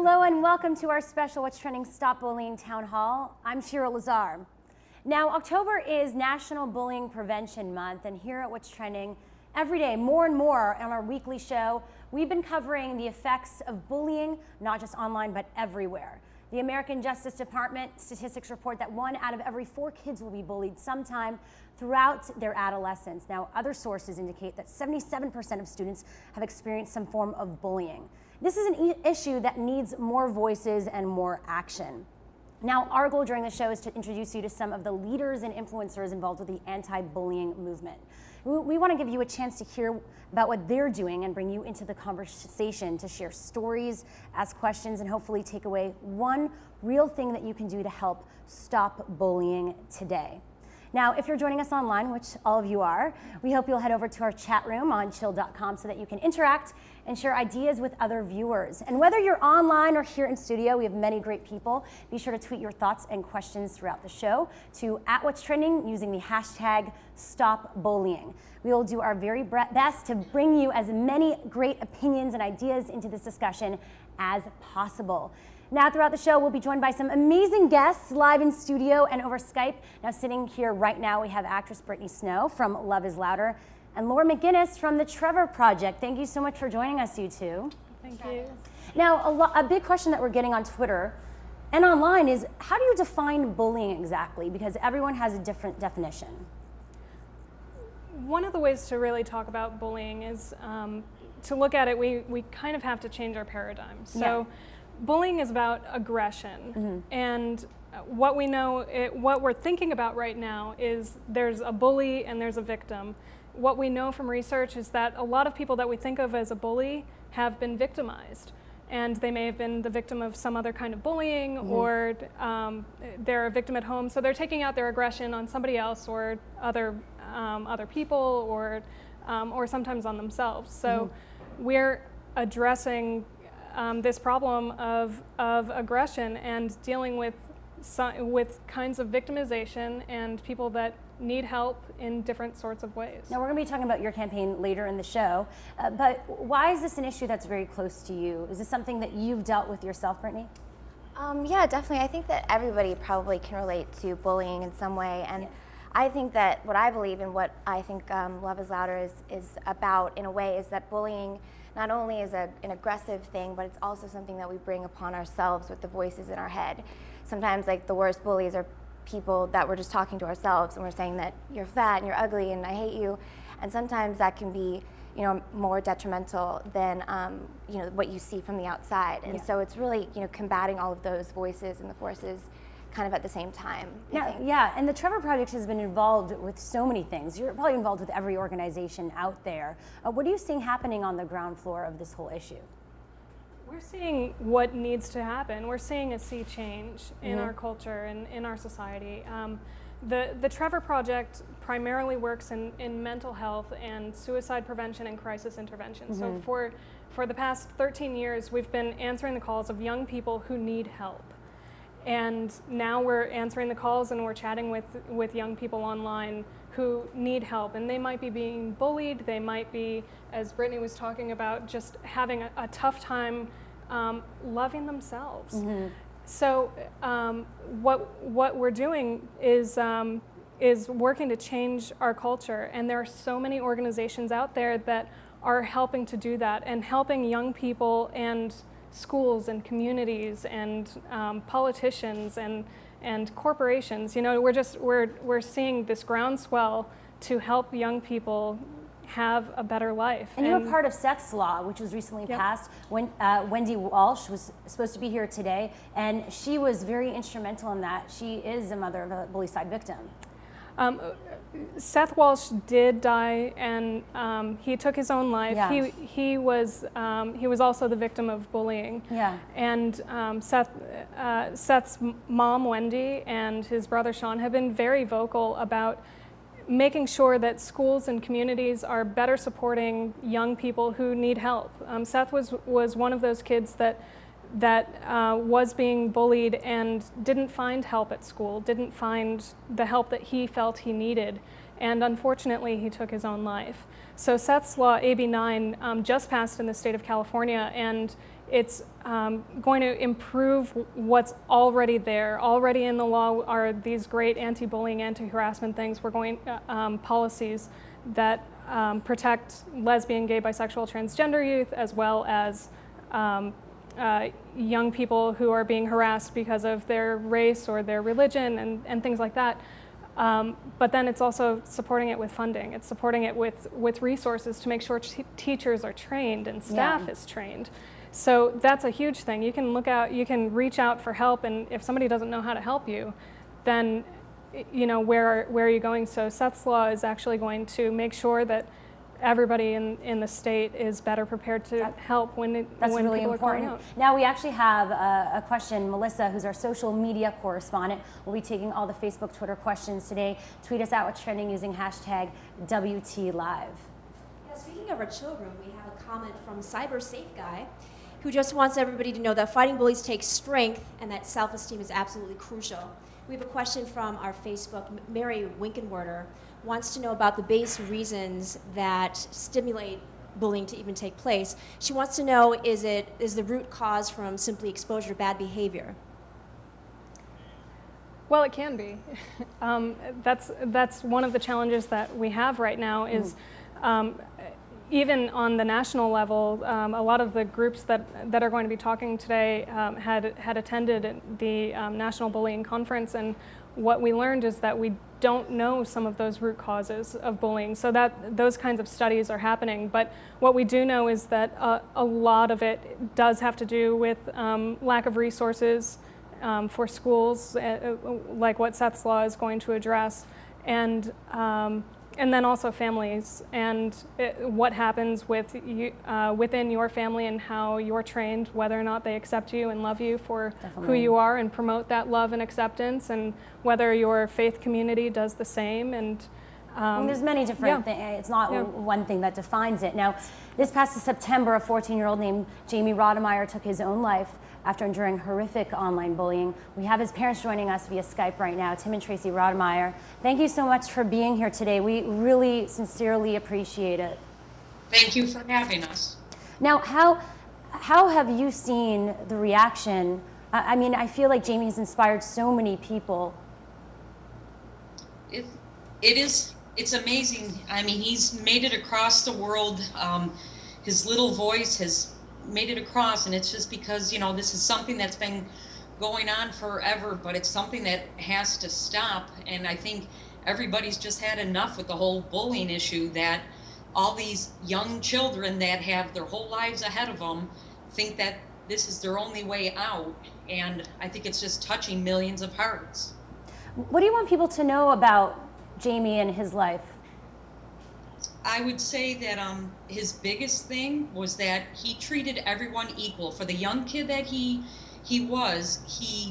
Hello and welcome to our special What's Trending Stop Bullying Town Hall. I'm Shira Lazar. Now, October is National Bullying Prevention Month, and here at What's Trending, every day, more and more on our weekly show, we've been covering the effects of bullying, not just online, but everywhere. The American Justice Department statistics report that 1 out of every 4 kids will be bullied sometime throughout their adolescence. Now, other sources indicate that 77% of students have experienced some form of bullying. This is an issue that needs more voices and more action. Now, our goal during the show is to introduce you to some of the leaders and influencers involved with the anti-bullying movement. We want to give you a chance to hear about what they're doing and bring you into the conversation to share stories, ask questions, and hopefully take away one real thing that you can do to help stop bullying today. Now, if you're joining us online, which all of you are, we hope you'll head over to our chat room on chill.com so that you can interact and share ideas with other viewers. And whether you're online or here in studio, we have many great people. Be sure to tweet your thoughts and questions throughout the show to @What'sTrending using the hashtag stopbullying. We will do our very best to bring you as many great opinions and ideas into this discussion as possible. Now, throughout the show, we'll be joined by some amazing guests live in studio and over Skype. Now, sitting here right now, we have actress Brittney Snow from Love is Louder and Laura McGinnis from the Trevor Project. Thank you so much for joining us, you two. Thank you. Now, a big question that we're getting on Twitter and online is, how do you define bullying exactly? Because everyone has a different definition. One of the ways to really talk about bullying is to look at it, we kind of have to change our paradigm. So. Yeah. Bullying is about aggression, and what we know, what we're thinking about right now is there's a bully and there's a victim. What we know from research is that a lot of people that we think of as a bully have been victimized, and they may have been the victim of some other kind of bullying, or they're a victim at home, so they're taking out their aggression on somebody else or other people, or sometimes on themselves. So we're addressing this problem of aggression and dealing with kinds of victimization and people that need help in different sorts of ways. Now, we're going to be talking about your campaign later in the show, but why is this an issue that's very close to you? Is this something that you've dealt with yourself, Brittney? Yeah, definitely. I think that everybody probably can relate to bullying in some way, and I think that what I believe and what I think Love is Louder is about, in a way, is that bullying not only is an aggressive thing, but it's also something that we bring upon ourselves with the voices in our head. Sometimes, like, the worst bullies are people that we're just talking to ourselves and we're saying that you're fat and you're ugly and I hate you. And sometimes that can be, more detrimental than, what you see from the outside. And so it's really, combating all of those voices and the forces kind of at the same time. Yeah, and the Trevor Project has been involved with so many things. You're probably involved with every organization out there. What are you seeing happening on the ground floor of this whole issue? We're seeing what needs to happen. We're seeing a sea change in our culture and in our society. The Trevor Project primarily works in mental health and suicide prevention and crisis intervention. So for the past 13 years, we've been answering the calls of young people who need help. And now we're answering the calls and we're chatting with young people online who need help. And they might be being bullied, they might be, as Brittney was talking about, just having a tough time loving themselves. So what we're doing is working to change our culture. And there are so many organizations out there that are helping to do that and helping young people and schools and communities and politicians and corporations. We're seeing this groundswell to help young people have a better life. And you're part of Seth's Law, which was recently passed. When Wendy Walsh was supposed to be here today, and she was very instrumental in that. She is a mother of a bully-side victim. Seth Walsh did die, and he took his own life. Yeah. He was also the victim of bullying. Yeah. And Seth's mom, Wendy, and his brother Sean have been very vocal about making sure that schools and communities are better supporting young people who need help. Seth was one of those kids that was being bullied and didn't find help at school, didn't find the help that he felt he needed, and unfortunately he took his own life. So Seth's Law, AB 9, just passed in the state of California, and it's going to improve what's already there. Already in the law are these great anti-bullying, anti-harassment things. We're going policies that protect lesbian, gay, bisexual, transgender youth, as well as young people who are being harassed because of their race or their religion and things like that. But then it's also supporting it with funding. It's supporting it with resources to make sure teachers are trained and staff is trained. So that's a huge thing. You can you can reach out for help, and if somebody doesn't know how to help you, then where are you going? So Seth's Law is actually going to make sure that everybody in the state is better prepared to help when really people important. are calling out. Now we actually have a question. Melissa, who's our social media correspondent, will be taking all the Facebook, Twitter questions today. Tweet us out what's trending using hashtag WTLive. Yeah, speaking of our children, we have a comment from Cyber Safe Guy, who just wants everybody to know that fighting bullies takes strength and that self-esteem is absolutely crucial. We have a question from our Facebook. Mary Winkenwerder wants to know about the base reasons that stimulate bullying to even take place. She wants to know, is the root cause from simply exposure to bad behavior? Well, it can be. That's one of the challenges that we have right now is even on the national level, a lot of the groups that are going to be talking today had attended the National Bullying Conference, and what we learned is that we don't know some of those root causes of bullying, so that those kinds of studies are happening. But what we do know is that a lot of it does have to do with lack of resources for schools, like what Seth's Law is going to address, and then also families and what happens with you, within your family and how you're trained, whether or not they accept you and love you for who you are and promote that love and acceptance, and whether your faith community does the same. And there's many different things. It's not one thing that defines it. Now, this past September, a 14-year-old named Jamie Rodemeyer took his own life after enduring horrific online bullying. We have his parents joining us via Skype right now, Tim and Tracy Rodemeyer. Thank you so much for being here today. We really sincerely appreciate it. Thank you for having us. Now, how have you seen the reaction? I mean, I feel like Jamie has inspired so many people. It's amazing. I mean, he's made it across the world. His little voice has made it across, and it's just because, this is something that's been going on forever, but it's something that has to stop. And I think everybody's just had enough with the whole bullying issue, that all these young children that have their whole lives ahead of them think that this is their only way out. And I think it's just touching millions of hearts. What do you want people to know about Jamie and his life? I would say that his biggest thing was that he treated everyone equal. For the young kid that he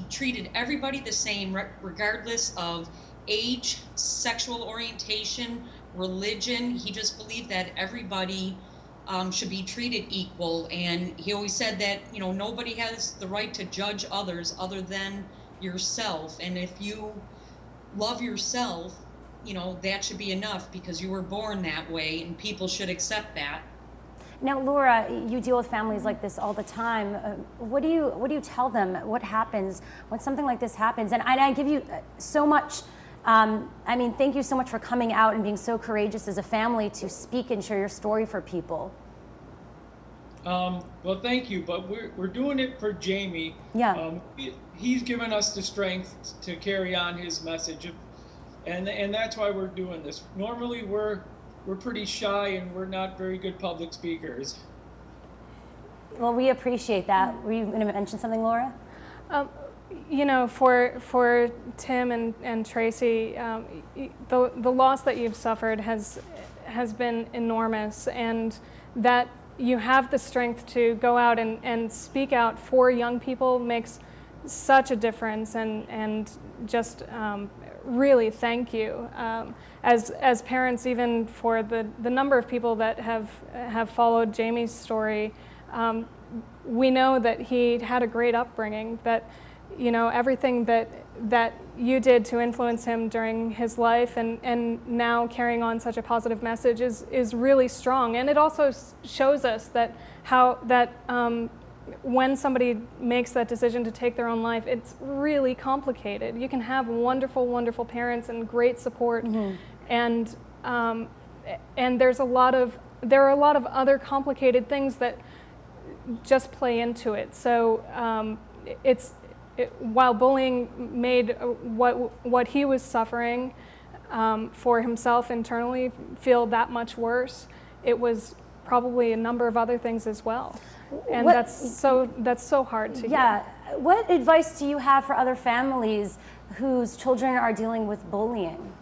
treated everybody the same, regardless of age, sexual orientation, religion. He just believed that everybody should be treated equal. And he always said that, nobody has the right to judge others other than yourself. And if you love yourself, that should be enough, because you were born that way and people should accept that. Now, Laura, you deal with families like this all the time. What do you tell them? What happens when something like this happens? And I give you so much, thank you so much for coming out and being so courageous as a family to speak and share your story for people. Well, thank you, but we're doing it for Jamie. Yeah. He's given us the strength to carry on his message. And that's why we're doing this. Normally we're pretty shy and we're not very good public speakers. Well, we appreciate that. Were you going to mention something, Laura? For Tim and Tracy, the loss that you've suffered has been enormous, and that you have the strength to go out and speak out for young people makes such a difference, and just really thank you. As parents, even for the number of people that have followed Jamie's story, we know that he had a great upbringing, that everything that you did to influence him during his life, and now carrying on such a positive message is really strong. And it also shows us that when somebody makes that decision to take their own life, it's really complicated. You can have wonderful, wonderful parents and great support, and there are a lot of other complicated things that just play into it. So while bullying made what he was suffering for himself internally feel that much worse, it was probably a number of other things as well. And that's so hard to hear. What advice do you have for other families whose children are dealing with bullying?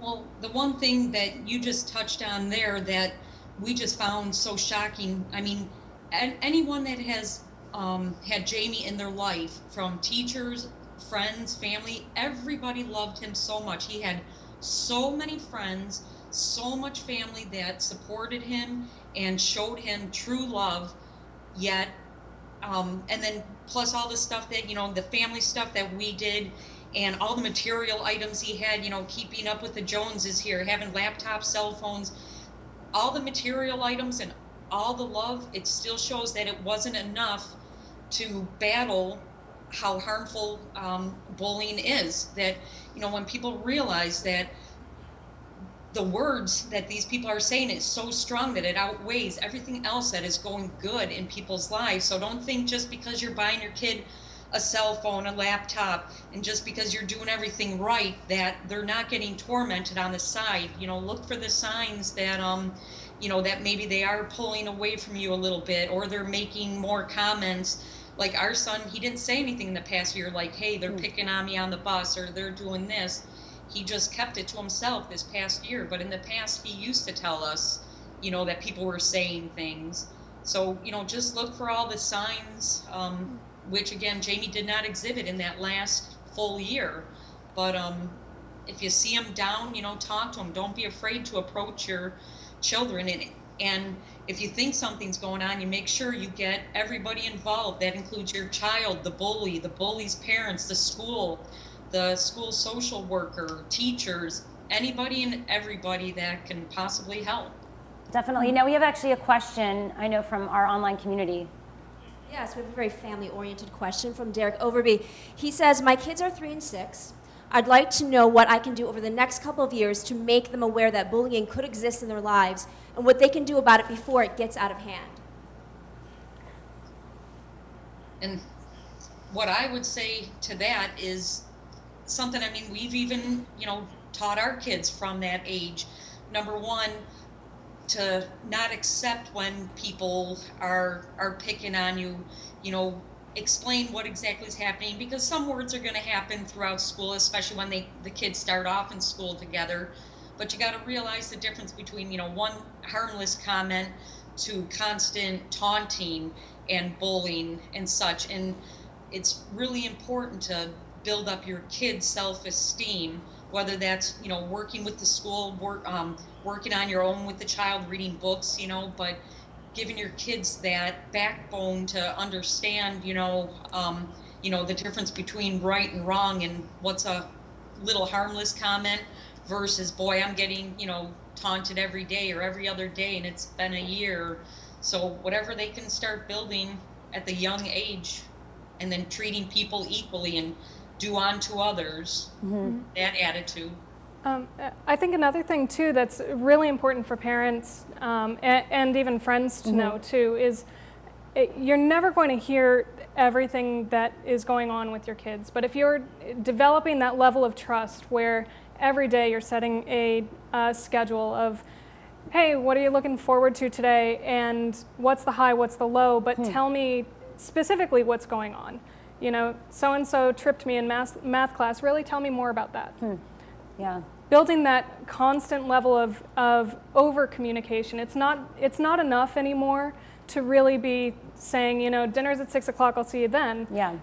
Well, the one thing that you just touched on there that we just found so shocking, I mean, anyone that has had Jamie in their life, from teachers, friends, family, everybody loved him so much. He had so many friends, so much family that supported him and showed him true love. Yet, and then plus all the stuff that, the family stuff that we did, and all the material items he had, keeping up with the Joneses here, having laptops, cell phones, all the material items and all the love, it still shows that it wasn't enough to battle how harmful bullying is. That, when people realize that the words that these people are saying is so strong that it outweighs everything else that is going good in people's lives. So don't think just because you're buying your kid a cell phone, a laptop, and just because you're doing everything right, that they're not getting tormented on the side. Look for the signs that, that maybe they are pulling away from you a little bit, or they're making more comments. Like our son, he didn't say anything in the past year like, hey, they're picking on me on the bus, or they're doing this. He just kept it to himself this past year. But in the past, he used to tell us, that people were saying things. So, just look for all the signs, which again, Jamie did not exhibit in that last full year. But if you see him down, talk to him. Don't be afraid to approach your children. And if you think something's going on, you make sure you get everybody involved. That includes your child, the bully's parents, the school social worker, teachers, anybody and everybody that can possibly help. Definitely. We have actually a question, I know, from our online community. Yes, we have a very family-oriented question from Derek Overby. He says, my kids are 3 and 6. I'd like to know what I can do over the next couple of years to make them aware that bullying could exist in their lives and what they can do about it before it gets out of hand. And what I would say to that is something, we've even, taught our kids from that age. Number one, to not accept when people are picking on you, explain what exactly is happening, because some words are going to happen throughout school, especially when the kids start off in school together. But you got to realize the difference between, one harmless comment to constant taunting and bullying and such. And it's really important to build up your kids' self-esteem, whether that's, working with the school, working on your own with the child, reading books, but giving your kids that backbone to understand, the difference between right and wrong, and what's a little harmless comment versus, boy, I'm getting, taunted every day or every other day and it's been a year. So whatever they can start building at the young age, and then treating people equally and do unto others, that attitude. I think another thing too that's really important for parents and even friends to know too is you're never going to hear everything that is going on with your kids, but if you're developing that level of trust where every day you're setting a schedule of, hey, what are you looking forward to today, and what's the high, what's the low, but tell me specifically what's going on. So-and-so tripped me in math class, really tell me more about that. Yeah. Building that constant level of over-communication. It's not enough anymore to really be saying, dinner's at 6 o'clock, I'll see you then. Yeah.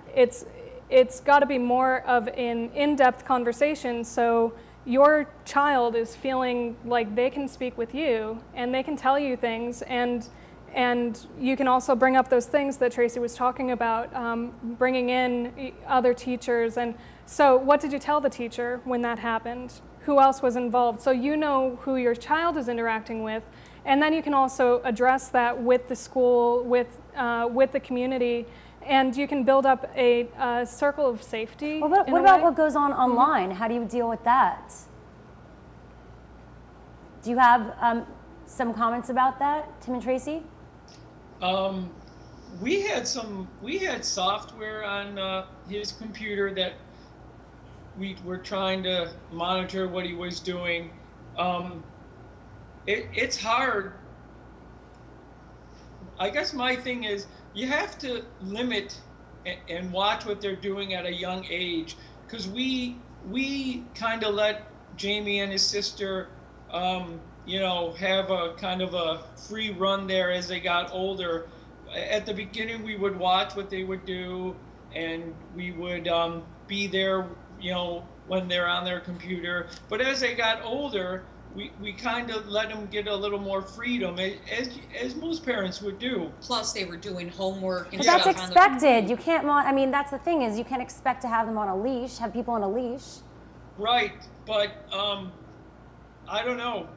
It's got to be more of an in-depth conversation, so your child is feeling like they can speak with you and they can tell you things, and you can also bring up those things that Tracy was talking about, bringing in other teachers. And so what did you tell the teacher when that happened? Who else was involved? So you know who your child is interacting with, And then you can also address that with the school, with the community, and you can build up a circle of safety. Well, what about what goes on online? How do you deal with that? Do you have some comments about that, Tim and Tracy? We had software on his computer that we were trying to monitor what he was doing. It's hard. I guess my thing is you have to limit and watch what they're doing at a young age, because we kind of let Jamie and his sister have a kind of a free run there as they got older. At the beginning, we would watch what they would do, and we would be there, when they're on their computer. But as they got older, we kind of let them get a little more freedom, as most parents would do. Plus, they were doing homework and But that's stuff expected. You can't, that's the thing is you can't expect to have them on a leash, have people on a leash. Right, but I don't know.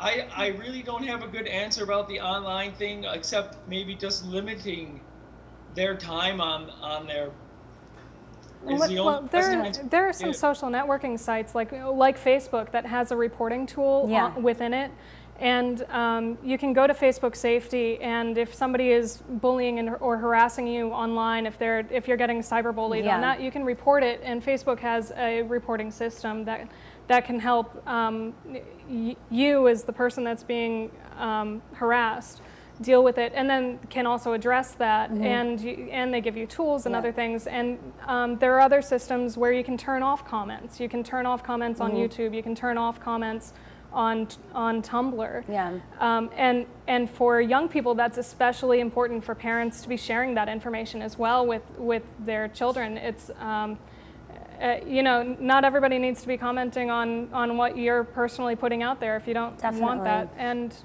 I really don't have a good answer about the online thing, except maybe just limiting their time on there. There are some social networking sites like Facebook that has a reporting tool within it, and you can go to Facebook Safety, and if somebody is bullying or harassing you online, if you're getting cyberbullied on that, you can report it, and Facebook has a reporting system that can help you as the person that's being harassed deal with it, and then can also address that, and they give you tools and other things, and there are other systems where you can turn off comments. You can turn off comments on YouTube, you can turn off comments on Tumblr. And for young people, that's especially important for parents to be sharing that information as well with their children. It's not everybody needs to be commenting on what you're personally putting out there if you don't want that. And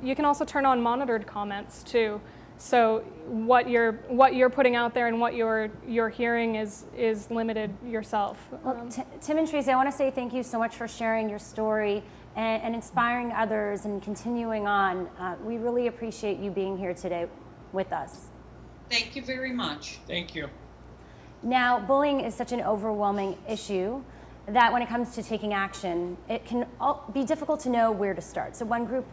you can also turn on monitored comments too. So what you're putting out there and what you're hearing is limited yourself. Well, Tim and Tracy, I want to say thank you so much for sharing your story and inspiring others and continuing on. We really appreciate you being here today with us. Thank you very much. Thank you. Now, bullying is such an overwhelming issue that when it comes to taking action, it can be difficult to know where to start. So one group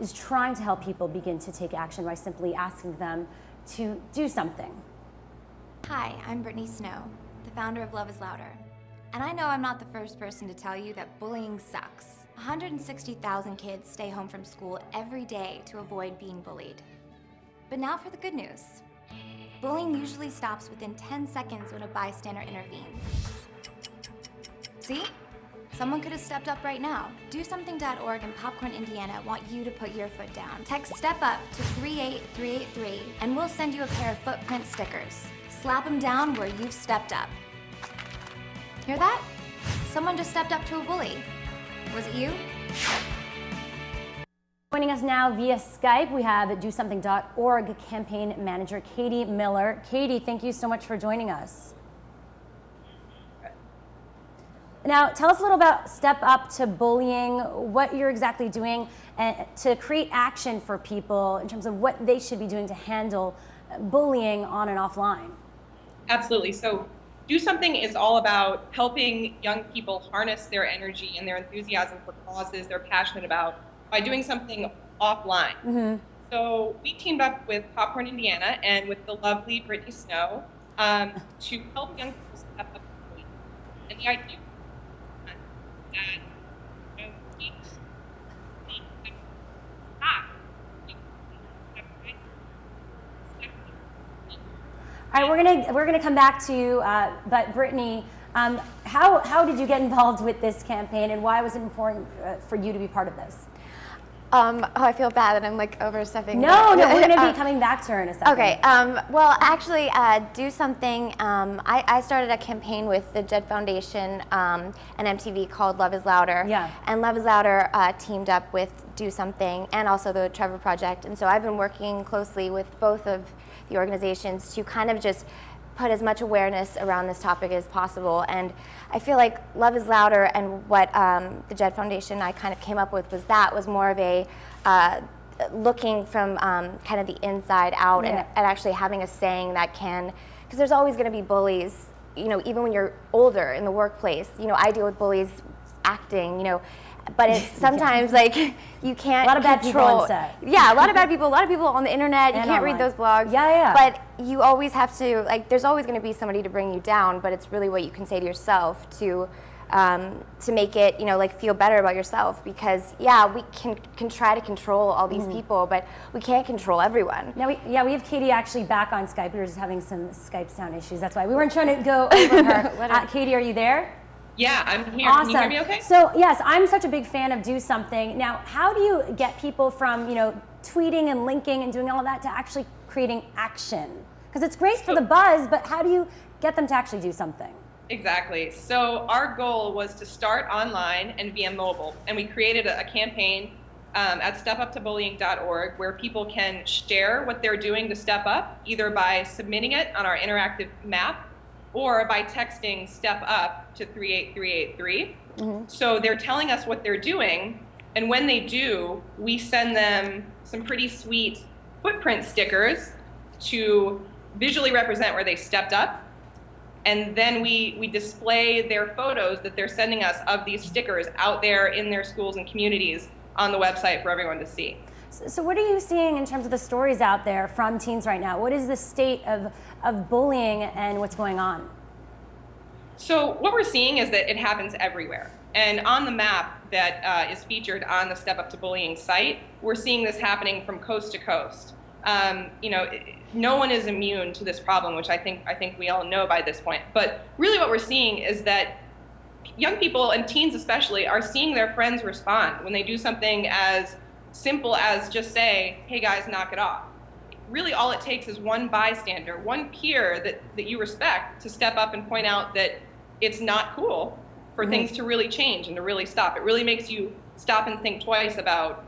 is trying to help people begin to take action by simply asking them to do something. Hi, I'm Brittney Snow, the founder of Love is Louder. And I know I'm not the first person to tell you that bullying sucks. 160,000 kids stay home from school every day to avoid being bullied. But now for the good news. Bullying usually stops within 10 seconds when a bystander intervenes. See? Someone could have stepped up right now. DoSomething.org and Popcorn, Indiana want you to put your foot down. Text STEP UP to 38383 and we'll send you a pair of footprint stickers. Slap them down where you've stepped up. Hear that? Someone just stepped up to a bully. Was it you? Joining us now via Skype, we have DoSomething.org campaign manager Katie Miller. Katie, thank you so much for joining us. Now, tell us a little about Step Up to Bullying, what you're exactly doing to create action for people in terms of what they should be doing to handle bullying on and offline. Absolutely. So Do Something is all about helping young people harness their energy and their enthusiasm for causes they're passionate about by doing something offline. Mm-hmm. So we teamed up with Popcorn, Indiana and with the lovely Brittney Snow to help young people step up to bullying. And the idea that All right, we're gonna come back to you, but Brittney, how did you get involved with this campaign, and why was it important for you to be part of this? I feel bad that I'm like overstepping. No, we're going to be coming back to her in a second. Okay, well, actually, Do Something, I started a campaign with the Jed Foundation and MTV called Love is Louder. Yeah. And Love is Louder teamed up with Do Something and also the Trevor Project. And so I've been working closely with both of the organizations to kind of just put as much awareness around this topic as possible. And I feel like Love is Louder and what the Jed Foundation I kind of came up with was more of a looking from kind of the inside out and actually having a saying that can, because there's always going to be bullies, you know, even when you're older in the workplace. You know, I deal with bullies acting, you know, but it's sometimes like you can't A lot of bad people control. on set. Yeah, a lot of bad people, a lot of people on the internet. You And can't online. read those blogs. Yeah. But you always have to, like, there's always going to be somebody to bring you down, but it's really what you can say to yourself to make it, you know, like, feel better about yourself. Because we can try to control all these people, but we can't control everyone. Now we have Katie actually back on Skype. We were just having some Skype sound issues. That's why we weren't trying to go over her. Katie, are you there? Yeah, I'm here. Awesome. Can you hear me okay? So yes, I'm such a big fan of Do Something. Now, how do you get people from, you know, tweeting and linking and doing all that to actually creating action? Because it's great for the buzz, but how do you get them to actually do something? Exactly. So our goal was to start online and via mobile, and we created a campaign at stopuptobullying.org where people can share what they're doing to step up, either by submitting it on our interactive map or by texting STEP UP to 38383. So they're telling us what they're doing, and when they do, we send them some pretty sweet footprint stickers to visually represent where they stepped up. And then we display their photos that they're sending us of these stickers out there in their schools and communities on the website for everyone to see. So what are you seeing in terms of the stories out there from teens right now? What is the state of bullying and what's going on? So what we're seeing is that it happens everywhere. And on the map that is featured on the Step Up to Bullying site, we're seeing this happening from coast to coast. You know, no one is immune to this problem, which I think we all know by this point. But really what we're seeing is that young people, and teens especially, are seeing their friends respond when they do something as simple as just say, hey guys, knock it off. Really all it takes is one bystander, one peer that you respect, to step up and point out that it's not cool for things to really change and to really stop. It really makes you stop and think twice about,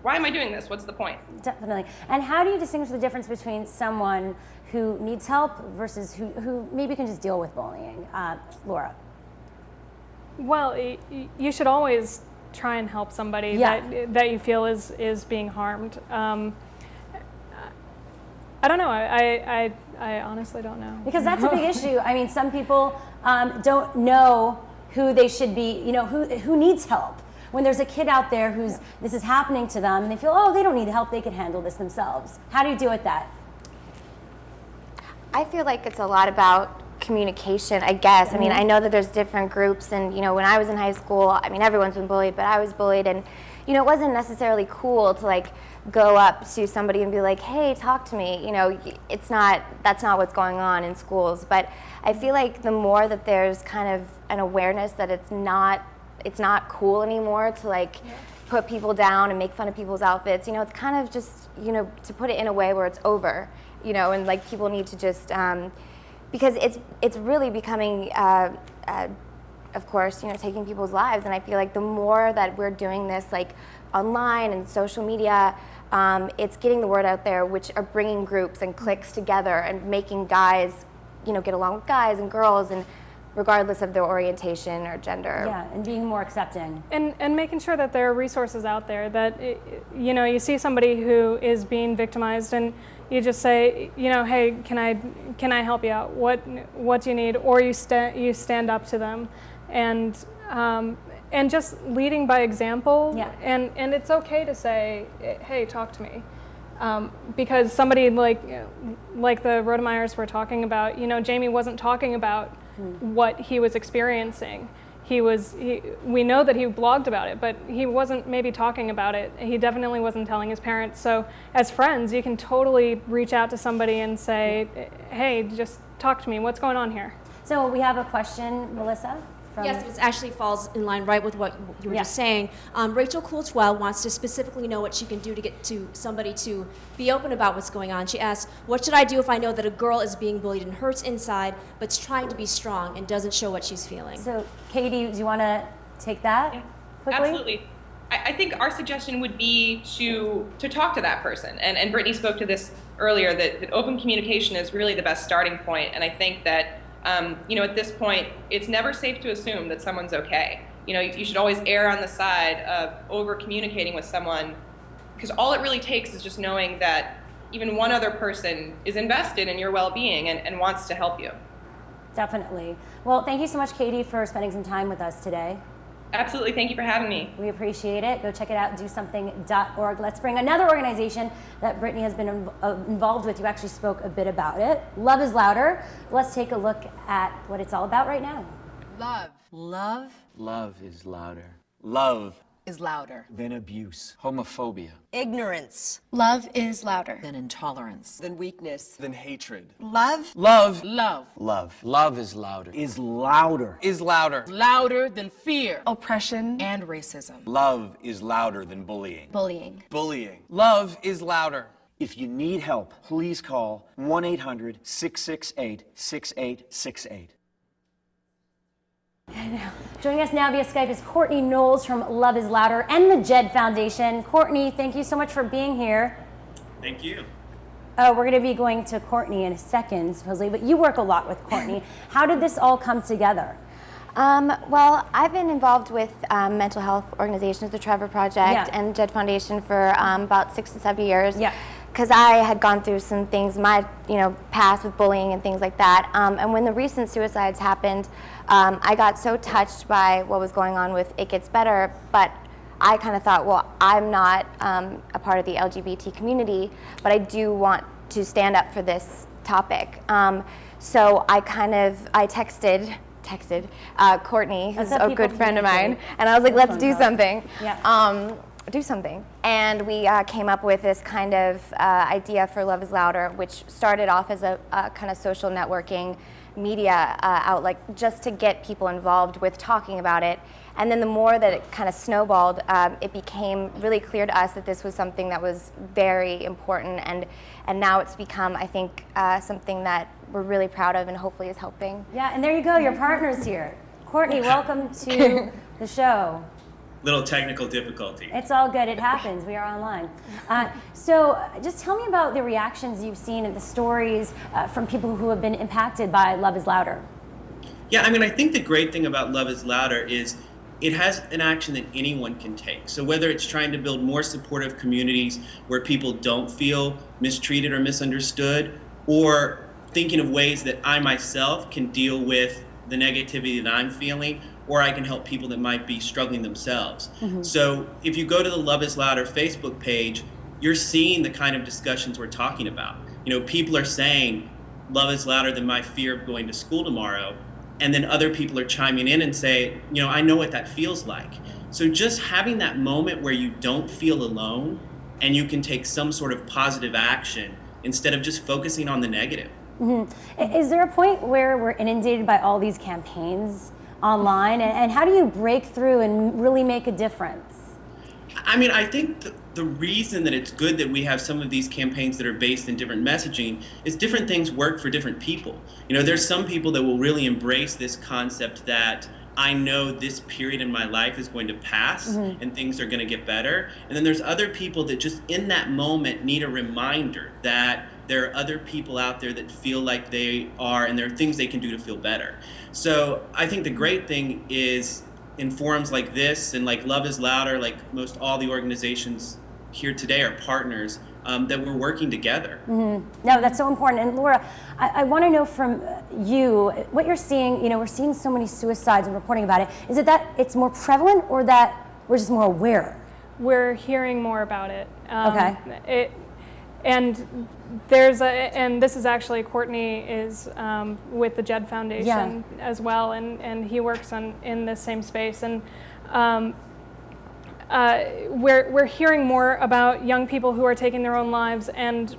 why am I doing this? What's the point? Definitely. And how do you distinguish the difference between someone who needs help versus who maybe can just deal with bullying? Laura. Well, you should always try and help somebody that you feel is being harmed. I don't know. I honestly don't know. Because that's a big issue. I mean, some people don't know who they should be, you know, who needs help. When there's a kid out there who's this is happening to them and they feel, oh, they don't need help, they can handle this themselves. How do you deal with that? I feel like it's a lot about communication, I guess. I mean, I know that there's different groups, and, you know, when I was in high school, I mean, everyone's been bullied, but I was bullied, and, you know, it wasn't necessarily cool to, like, go up to somebody and be like, hey, talk to me. You know, that's not what's going on in schools. But I feel like the more that there's kind of an awareness that it's not cool anymore to, like, put people down and make fun of people's outfits, you know, it's kind of just, you know, to put it in a way where it's over, you know, and, like, people need to just, because it's really becoming, of course, you know, taking people's lives. And I feel like the more that we're doing this, like, online and social media, it's getting the word out there, which are bringing groups and cliques together and making guys, you know, get along with guys and girls, and regardless of their orientation or gender. Yeah, and being more accepting. And making sure that there are resources out there that, you know, you see somebody who is being victimized and you just say, you know, hey, can I help you out? What do you need? Or you stand up to them, and just leading by example. Yeah. And it's okay to say, hey, talk to me. Because somebody like the Rodemeyers were talking about, you know, Jamie wasn't talking about what he was experiencing. We know that he blogged about it, but he wasn't maybe talking about it. He definitely wasn't telling his parents. So as friends, you can totally reach out to somebody and say, hey, just talk to me. What's going on here? So we have a question, Melissa. Yes, it actually falls in line right with what you were just saying. Rachel Coultwell wants to specifically know what she can do to get to somebody to be open about what's going on. She asks, what should I do if I know that a girl is being bullied and hurts inside, but's trying to be strong and doesn't show what she's feeling? So, Katie, do you want to take that quickly? Absolutely. I think our suggestion would be to talk to that person. And Brittney spoke to this earlier, that open communication is really the best starting point. And I think that, at this point, it's never safe to assume that someone's okay. You should always err on the side of over communicating with someone, because all it really takes is just knowing that even one other person is invested in your well-being and wants to help you. Definitely. Well, thank you so much, Katie, for spending some time with us today. Absolutely. Thank you for having me. We appreciate it. Go check it out, dosomething.org. Let's bring another organization that Brittney has been involved with. You actually spoke a bit about it. Love is Louder. Let's take a look at what it's all about right now. Love. Love Love is louder. Love is louder than abuse, homophobia, ignorance. Love is louder Than intolerance. than weakness. than hatred. Love. Love. Love. Love. Love is louder. Is louder. Is louder. Louder than fear. Oppression. And racism. Love is louder than bullying. Bullying. Bullying. Love is louder. If you need help, please call 1-800-668-6868. Joining us now via Skype is Courtney Knowles from Love is Louder and the Jed Foundation. Courtney, thank you so much for being here. Thank you. We're going to be going to Courtney in a second, supposedly, but you work a lot with Courtney. How did this all come together? Well, I've been involved with mental health organizations, the Trevor Project and Jed Foundation for about 6 to 7 years. Yeah. Because I had gone through some things, my past with bullying and things like that. And when the recent suicides happened, I got so touched by what was going on with It Gets Better, but I kind of thought, well, I'm not a part of the LGBT community, but I do want to stand up for this topic. So I texted Courtney, who's a good friend of mine, and I was like, let's do something. Yeah. Do something. And we came up with this kind of idea for Love is Louder, which started off as a kind of social networking media outlet just to get people involved with talking about it. And then the more that it kind of snowballed, it became really clear to us that this was something that was very important, and now it's become, I think, something that we're really proud of and hopefully is helping. Yeah, and there you go, your partner's here. Courtney, welcome to the show. Little technical difficulty. It's all good, it happens, we are online. So just tell me about the reactions you've seen and the stories from people who have been impacted by Love is Louder. Yeah, I mean, I think the great thing about Love is Louder is it has an action that anyone can take. So whether it's trying to build more supportive communities where people don't feel mistreated or misunderstood, or thinking of ways that I myself can deal with the negativity that I'm feeling, or I can help people that might be struggling themselves. Mm-hmm. So if you go to the Love is Louder Facebook page, you're seeing the kind of discussions we're talking about. People are saying, love is louder than my fear of going to school tomorrow. And then other people are chiming in and say, I know what that feels like. So just having that moment where you don't feel alone and you can take some sort of positive action instead of just focusing on the negative. Mm-hmm. Is there a point where we're inundated by all these campaigns online, and how do you break through and really make a difference? I mean, I think the reason that it's good that we have some of these campaigns that are based in different messaging is different things work for different people. There's some people that will really embrace this concept that I know this period in my life is going to pass and things are going to get better. And then there's other people that just in that moment need a reminder that there are other people out there that feel like they are, and there are things they can do to feel better. So I think the great thing is in forums like this and like Love is Louder, like most all the organizations here today are partners, that we're working together. No, that's so important. And Laura, I want to know from you what you're seeing. We're seeing so many suicides and reporting about it. Is it that it's more prevalent, or that we're just more aware? We're hearing more about it. Okay. And this is actually, Courtney is with the Jed Foundation as well, and he works in the same space. And we're hearing more about young people who are taking their own lives, and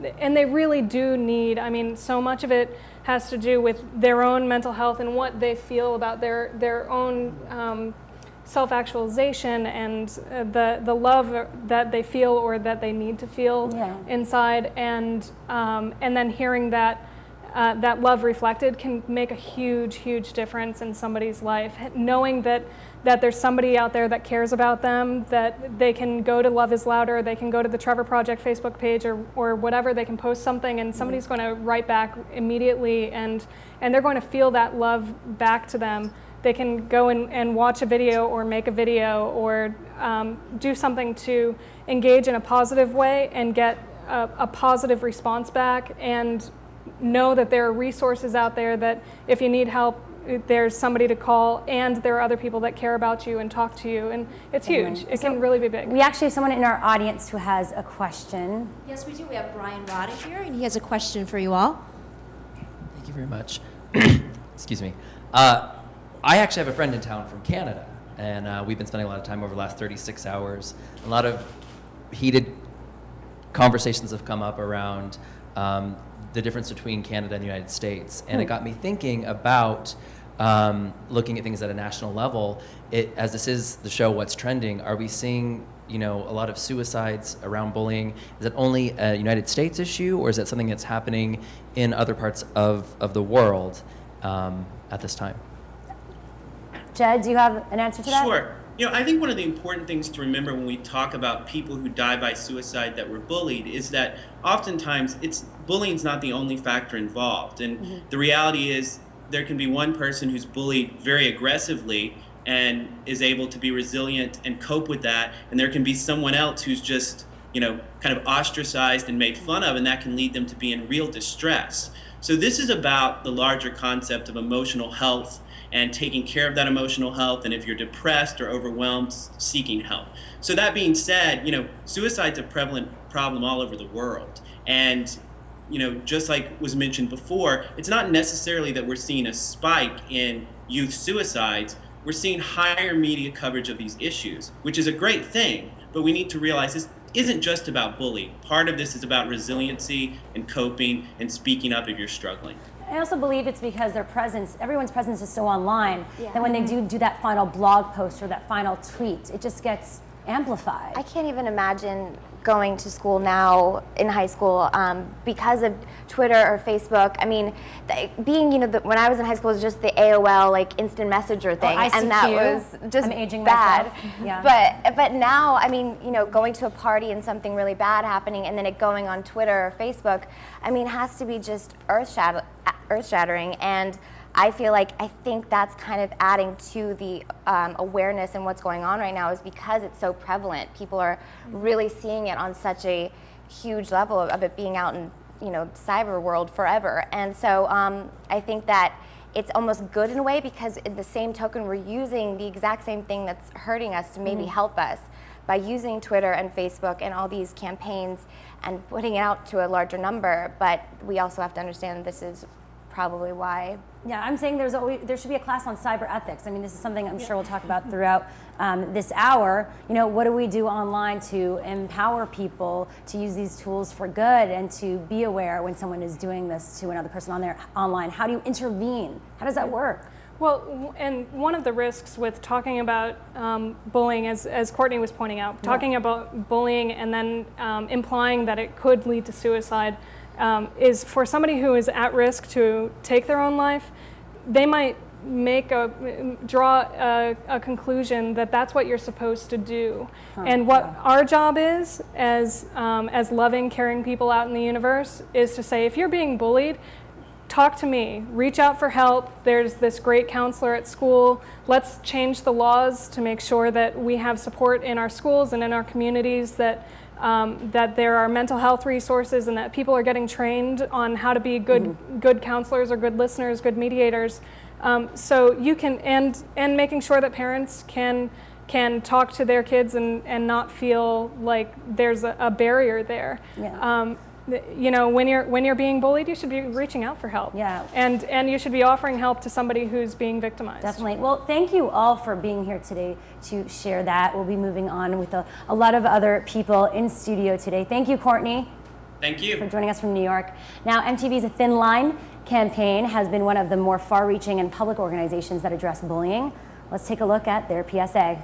they really do need, so much of it has to do with their own mental health and what they feel about their own self-actualization and the love that they feel or that they need to feel inside, and then hearing that that love reflected can make a huge, huge difference in somebody's life. Knowing that there's somebody out there that cares about them, that they can go to Love is Louder, they can go to the Trevor Project Facebook page or whatever, they can post something and somebody's going to write back immediately and they're going to feel that love back to them. They can go and watch a video or make a video or do something to engage in a positive way and get a positive response back, and know that there are resources out there that if you need help, there's somebody to call, and there are other people that care about you and talk to you, and it's huge. It can really be big. We actually have someone in our audience who has a question. Yes, we do. We have Brian Roddick here, and he has a question for you all. Thank you very much. Excuse me. I actually have a friend in town from Canada, and we've been spending a lot of time over the last 36 hours. A lot of heated conversations have come up around the difference between Canada and the United States, and it got me thinking about looking at things at a national level. As this is the show What's Trending, are we seeing a lot of suicides around bullying? Is it only a United States issue, or is it something that's happening in other parts of the world at this time? Jed, do you have an answer to that? Sure. I think one of the important things to remember when we talk about people who die by suicide that were bullied is that oftentimes bullying's not the only factor involved. And the reality is there can be one person who's bullied very aggressively and is able to be resilient and cope with that, and there can be someone else who's just, kind of ostracized and made fun of, and that can lead them to be in real distress. So this is about the larger concept of emotional health and taking care of that emotional health, and if you're depressed or overwhelmed, seeking help. So that being said, suicide's a prevalent problem all over the world. And, just like was mentioned before, it's not necessarily that we're seeing a spike in youth suicides. We're seeing higher media coverage of these issues, which is a great thing, but we need to realize this isn't just about bullying. Part of this is about resiliency and coping and speaking up if you're struggling. I also believe it's because everyone's presence is so online that when they do that final blog post or that final tweet, it just gets amplified. I can't even imagine going to school now in high school because of Twitter or Facebook. I mean, when I was in high school, it was just the AOL instant messenger thing, and that was just I'm aging bad. myself. Yeah. But now, I mean, going to a party and something really bad happening, and then it going on Twitter or Facebook, I mean, has to be just earth-shattering. And I think that's kind of adding to the awareness and what's going on right now, is because it's so prevalent. People are really seeing it on such a huge level of it being out in cyber world forever. And so I think that it's almost good in a way, because in the same token we're using the exact same thing that's hurting us to maybe help us by using Twitter and Facebook and all these campaigns and putting it out to a larger number. But we also have to understand this is probably why. Yeah, I'm saying there should be a class on cyber ethics. I mean, this is something I'm sure we'll talk about throughout this hour. What do we do online to empower people to use these tools for good and to be aware when someone is doing this to another person online? How do you intervene? How does that work? Well, and one of the risks with talking about bullying, as Courtney was pointing out, talking about bullying and then implying that it could lead to suicide, is for somebody who is at risk to take their own life, they might draw a conclusion that that's what you're supposed to do. And what our job is as loving, caring people out in the universe is to say, if you're being bullied, talk to me, reach out for help. There's this great counselor at school. Let's change the laws to make sure that we have support in our schools and in our communities, that there are mental health resources, and that people are getting trained on how to be good counselors or good listeners, good mediators. So you can, and making sure that parents can talk to their kids and not feel like there's a barrier there. Yeah. When you're being bullied, you should be reaching out for help. Yeah. And you should be offering help to somebody who's being victimized. Definitely. Well, thank you all for being here today to share that. We'll be moving on with a lot of other people in studio today. Thank you, Courtney. Thank you for joining us from New York. Now, MTV's A Thin Line campaign has been one of the more far-reaching and public organizations that address bullying. Let's take a look at their PSA.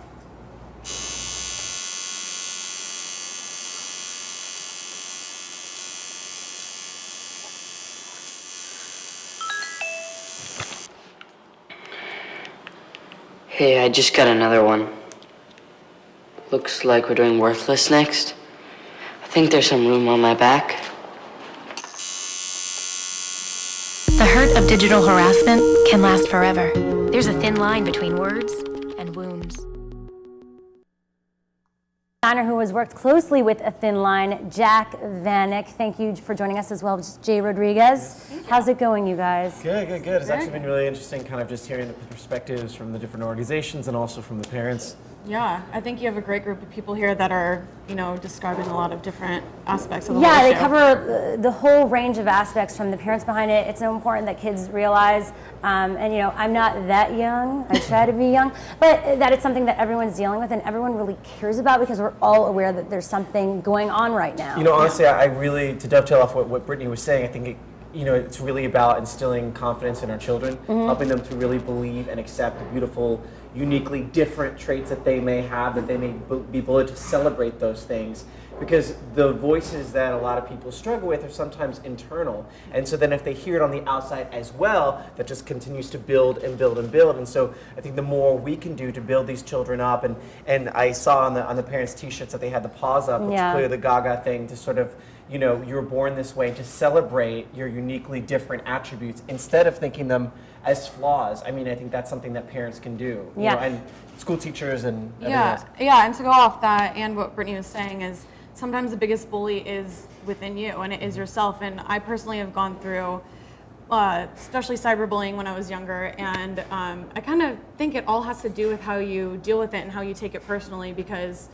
Hey, I just got another one. Looks like we're doing Worthless next. I think there's some room on my back. The hurt of digital harassment can last forever. There's a thin line between words and wounds. Designer who has worked closely with A Thin Line, Jack Vanek. Thank you for joining us as well, Jay Rodriguez. How's it going, you guys? Good. It's actually been really interesting kind of just hearing the perspectives from the different organizations and also from the parents. Yeah, I think you have a great group of people here that are, describing a lot of different aspects of the Yeah, whole they issue. cover the whole range of aspects from the parents behind it. It's so important that kids realize, and I'm not that young, I try to be young, but that it's something that everyone's dealing with and everyone really cares about because we're all aware that there's something going on right now. Honestly, I really, to dovetail off what Brittney was saying, I think it's really about instilling confidence in our children, helping them to really believe and accept the beautiful, uniquely different traits that they may have, that they may be able to celebrate those things. Because the voices that a lot of people struggle with are sometimes internal. And so then if they hear it on the outside as well, that just continues to build and build and build. And so I think the more we can do to build these children up, and I saw on the parents' t-shirts that they had the paws up, which is clearly the Gaga thing, to sort of, you were born this way, to celebrate your uniquely different attributes instead of thinking them as flaws. I think that's something that parents can do. And school teachers and everything else. Yeah, and to go off that and what Brittney was saying is sometimes the biggest bully is within you and it is yourself. And I personally have gone through especially cyberbullying when I was younger, and I kind of think it all has to do with how you deal with it and how you take it personally, because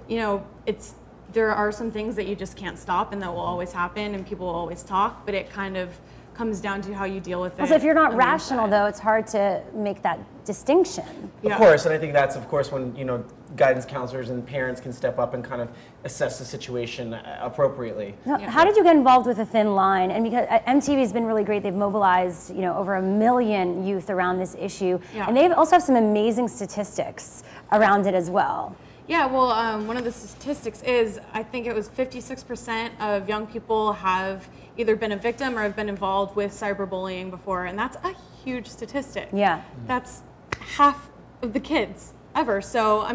there are some things that you just can't stop and that will always happen and people will always talk, but it kind of comes down to how you deal with it. Also, if you're not rational, though, it's hard to make that distinction. Of course, and I think that's, of course, when, guidance counselors and parents can step up and kind of assess the situation appropriately. Now, how did you get involved with A Thin Line? And because MTV has been really great, they've mobilized, over 1 million youth around this issue, and they also have some amazing statistics around it as well. Yeah, well, one of the statistics is, I think it was 56% of young people have either been a victim or have been involved with cyberbullying before, and that's a huge statistic. Yeah. That's half of the kids ever. So,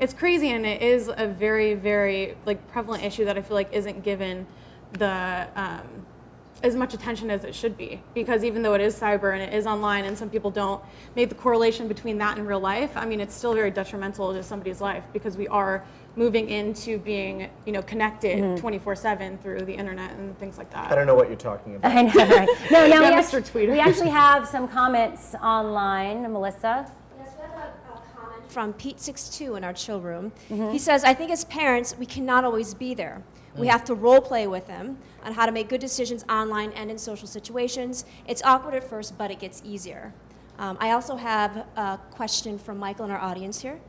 it's crazy, and it is a very, very prevalent issue that I feel like isn't given the as much attention as it should be, because even though it is cyber and it is online and some people don't make the correlation between that and real life, it's still very detrimental to somebody's life, because we are moving into being, connected 24/7 through the internet and things like that. I don't know what you're talking about. I know, right? No, yeah, we actually have some comments online. Melissa? Yes, we have a comment from Pete62 in our chill room. He says, I think as parents, we cannot always be there. We have to role play with them on how to make good decisions online and in social situations. It's awkward at first, but it gets easier. I also have a question from Michael in our audience here.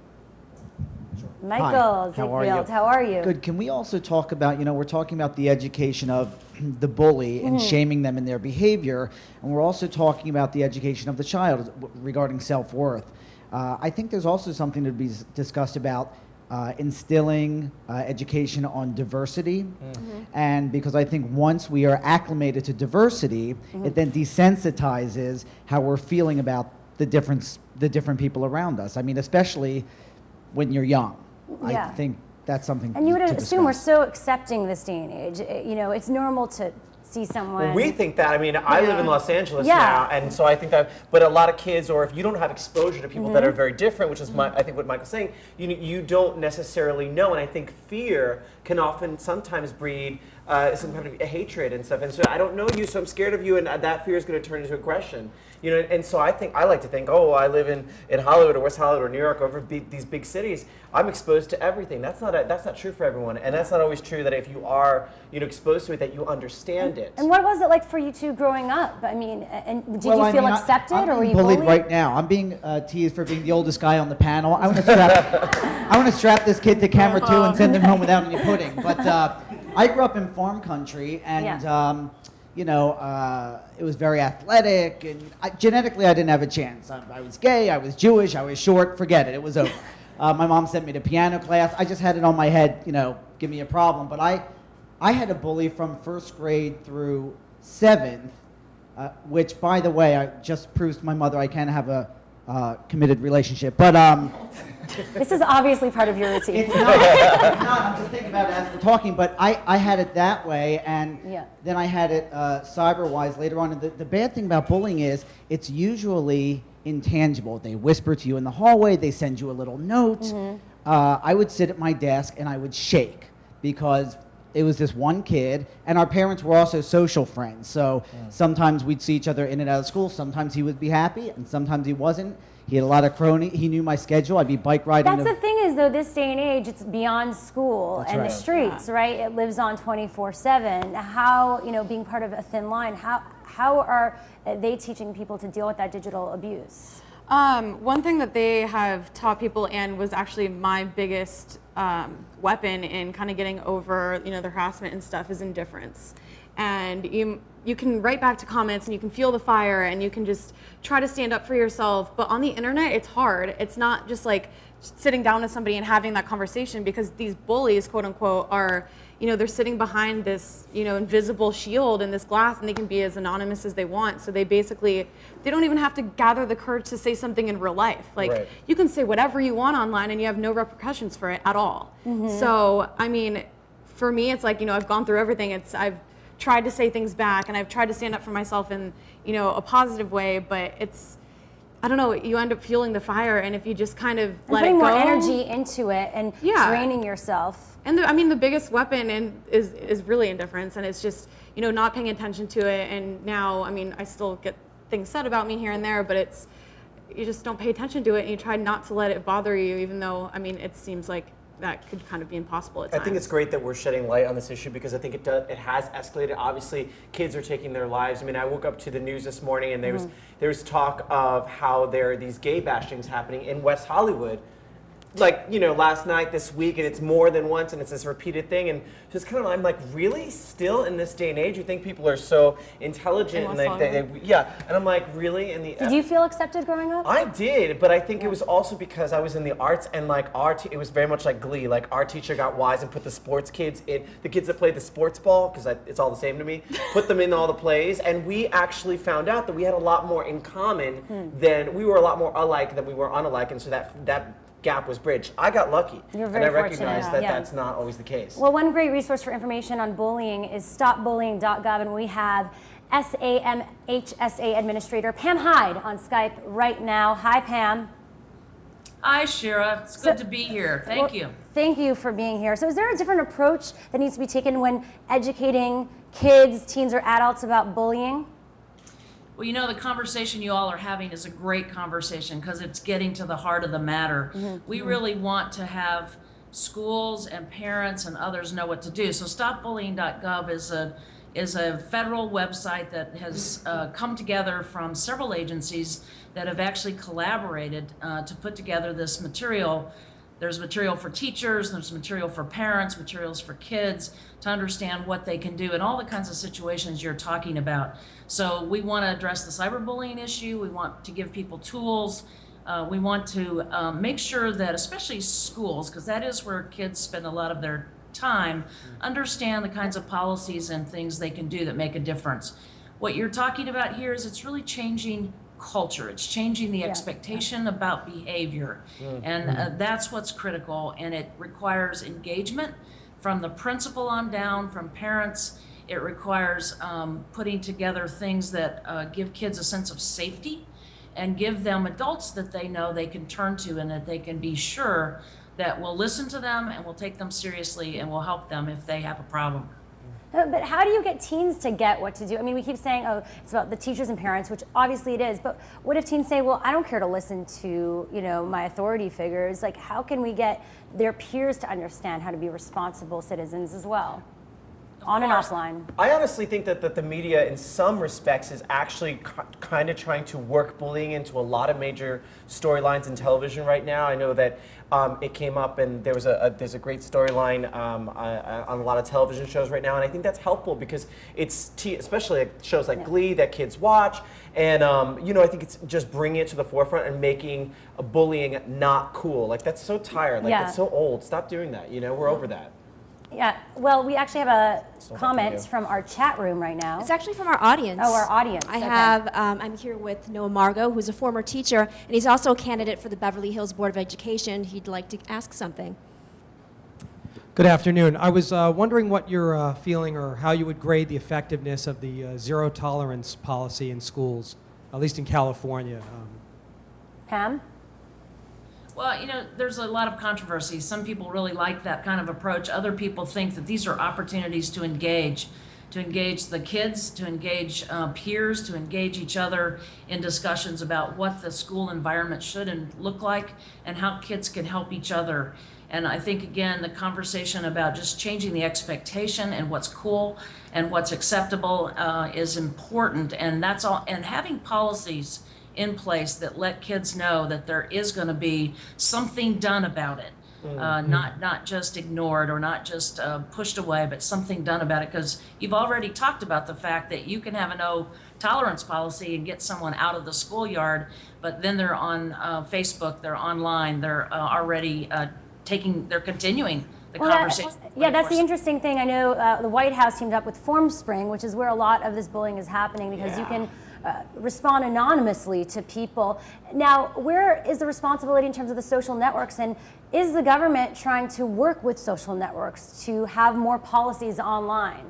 Michael Ziegfeld, how are you? Good. Can we also talk about, we're talking about the education of the bully and shaming them in their behavior, and we're also talking about the education of the child regarding self-worth. I think there's also something to be discussed about instilling education on diversity, and because I think once we are acclimated to diversity, it then desensitizes how we're feeling about the different people around us. Especially when you're young. I think that's something. And you would to assume we're discuss. so accepting this day and age. It's normal to see someone. Well, we think that. I live in Los Angeles now, and so I think that. But a lot of kids, or if you don't have exposure to people that are very different, which is I think what Michael's saying, you don't necessarily know, and I think fear can often sometimes breed some kind of hatred and stuff. And so I don't know you, so I'm scared of you, and that fear is going to turn into aggression. And so I like to think, I live in Hollywood or West Hollywood or New York, over these big cities. I'm exposed to everything. That's not true for everyone, and that's not always true that if you are exposed to it, that you understand it. And what was it like for you two growing up? And did you feel accepted, I'm or were you bullied bullied? right now? I'm being teased for being the oldest guy on the panel. I want to strap this kid to camera 2 and send him home without any pudding. But I grew up in farm country, and it was very athletic, and genetically I didn't have a chance. I was gay, I was Jewish, I was short, forget it, it was over. My mom sent me to piano class. I just had it on my head, give me a problem. But I had a bully from 1st grade through 7th, which, by the way, I just proves to my mother I can have a committed relationship. But this is obviously part of your routine. it's not. I'm just thinking about it as we're talking. But I had it that way, and then I had it cyber-wise later on. And the bad thing about bullying is it's usually intangible. They whisper to you in the hallway. They send you a little note. I would sit at my desk and I would shake because it was this one kid, and our parents were also social friends. So sometimes we'd see each other in and out of school. Sometimes he would be happy, and sometimes he wasn't. He had a lot of crony. He knew my schedule. I'd be bike riding. That's the thing is, though, this day and age, it's beyond school and the streets, Yeah. right? It lives on 24/7. How, being part of a thin line, how are they teaching people to deal with that digital abuse? One thing that they have taught people, and was actually my biggest weapon in kind of getting over, the harassment and stuff, is indifference. And you can write back to comments, and you can feel the fire, and you can just try to stand up for yourself. But on the internet, it's hard. It's not just like sitting down with somebody and having that conversation, because these bullies, quote unquote, are, they're sitting behind this, invisible shield and this glass, and they can be as anonymous as they want. So they don't even have to gather the courage to say something in real life. Like, you can say whatever you want online and you have no repercussions for it at all. So, I mean, for me, it's like, I've gone through everything. I've tried to say things back, and I've tried to stand up for myself in, a positive way, but I don't know, you end up fueling the fire, and if you just kind of let it go. Putting more energy into it and draining yourself. And the biggest weapon is really indifference, and it's just, not paying attention to it. And now, I still get things said about me here and there, but you just don't pay attention to it, and you try not to let it bother you, even though, it seems like that could kind of be impossible at times. I think it's great that we're shedding light on this issue, because I think it has escalated. Obviously, kids are taking their lives. I woke up to the news this morning, and there was talk of how there are these gay bashings happening in West Hollywood, last night, this week, and it's more than once, and it's this repeated thing. And just kind of, I'm like, really? Still in this day and age, you think people are so intelligent, and and I'm like, really? Did you feel accepted growing up? I did, but I think it was also because I was in the arts, and it was very much like Glee. Like, our teacher got wise and put the sports kids in, the kids that played the sports ball, because it's all the same to me, put them in all the plays, and we actually found out that we had a lot more in common than, we were a lot more alike than we were unalike, and so that gap was bridged. I got lucky. You're very and I recognize fortunate. that that's not always the case. Well, one great resource for information on bullying is stopbullying.gov, and we have SAMHSA Administrator Pam Hyde on Skype right now. Hi, Pam. Hi, Shira. It's good to be here. Thank you. Thank you for being here. So is there a different approach that needs to be taken when educating kids, teens, or adults about bullying? Well, the conversation you all are having is a great conversation because it's getting to the heart of the matter. We really want to have schools and parents and others know what to do. So stopbullying.gov is a federal website that has come together from several agencies that have actually collaborated to put together this material. There's material for teachers, there's material for parents, materials for kids to understand what they can do in all the kinds of situations you're talking about. So we want to address the cyberbullying issue. We want to give people tools. We want to make sure that, especially schools, because that is where kids spend a lot of their time, understand the kinds of policies and things they can do that make a difference. What you're talking about here is it's really changing culture. It's changing the expectation about behavior. And that's what's critical. And it requires engagement from the principal on down, from parents. It requires putting together things that give kids a sense of safety and give them adults that they know they can turn to and that they can be sure that will listen to them and will take them seriously and will help them if they have a problem. But how do you get teens to get what to do? We keep saying, oh, it's about the teachers and parents, which obviously it is, but what if teens say, well, I don't care to listen to, my authority figures? Like, how can we get their peers to understand how to be responsible citizens as well? On and offline. I honestly think that the media, in some respects, is actually kind of trying to work bullying into a lot of major storylines in television right now. I know that it came up, and there's a great storyline on a lot of television shows right now, and I think that's helpful because it's especially shows like Glee that kids watch, and I think it's just bringing it to the forefront and making bullying not cool. Like, that's so tired. Like, that's so old. Stop doing that. We're over that. Yeah, well, we actually have comments from our chat room right now. It's actually from our audience. Oh, our audience. I'm here with Noah Margot, who's a former teacher, and he's also a candidate for the Beverly Hills Board of Education. He'd like to ask something. Good afternoon. I was wondering what you're feeling or how you would grade the effectiveness of the zero tolerance policy in schools, at least in California. Pam? Well, you know, there's a lot of controversy. Some people really like that kind of approach. Other people think that these are opportunities to engage the kids, to engage peers, to engage each other in discussions about what the school environment should and look like and how kids can help each other. And I think, again, the conversation about just changing the expectation and what's cool and what's acceptable is important. And that's all. And having policies in place that let kids know that there is going to be something done about it, not just ignored or not just pushed away, but something done about it. Because you've already talked about the fact that you can have a no tolerance policy and get someone out of the schoolyard, but then they're on Facebook, they're online, they're already they're continuing the conversation. Yeah, that's the interesting thing. I know the White House teamed up with FormSpring, which is where a lot of this bullying is happening, because you can respond anonymously to people. Now, where is the responsibility in terms of the social networks, and is the government trying to work with social networks to have more policies online?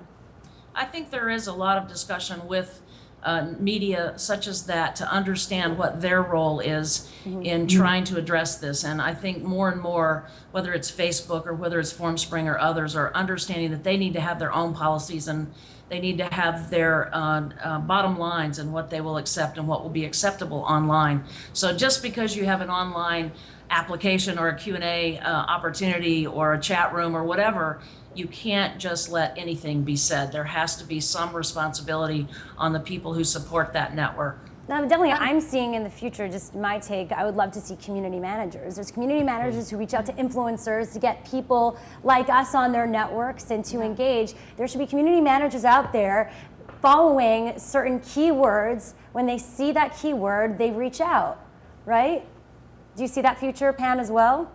I think there is a lot of discussion with media such as that to understand what their role is in trying to address this. And I think more and more, whether it's Facebook or whether it's FormSpring or others, are understanding that they need to have their own policies and they need to have their bottom lines and what they will accept and what will be acceptable online. So just because you have an online application or a Q&A opportunity or a chat room or whatever, you can't just let anything be said. There has to be some responsibility on the people who support that network. Now, definitely, I'm seeing in the future, just my take, I would love to see community managers. There's community managers who reach out to influencers to get people like us on their networks and to engage. There should be community managers out there following certain keywords. When they see that keyword, they reach out, right? Do you see that future, Pam, as well?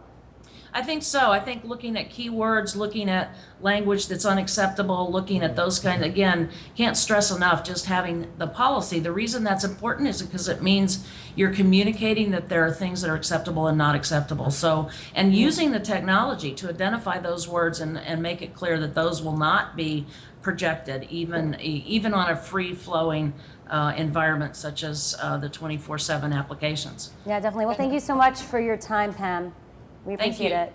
I think so. I think looking at keywords, looking at language that's unacceptable, looking at those kinds, again, can't stress enough just having the policy. The reason that's important is because it means you're communicating that there are things that are acceptable and not acceptable. So, and using the technology to identify those words and make it clear that those will not be projected, even on a free-flowing environment such as the 24/7 applications. Yeah, definitely. Well, thank you so much for your time, Pam. We appreciate it.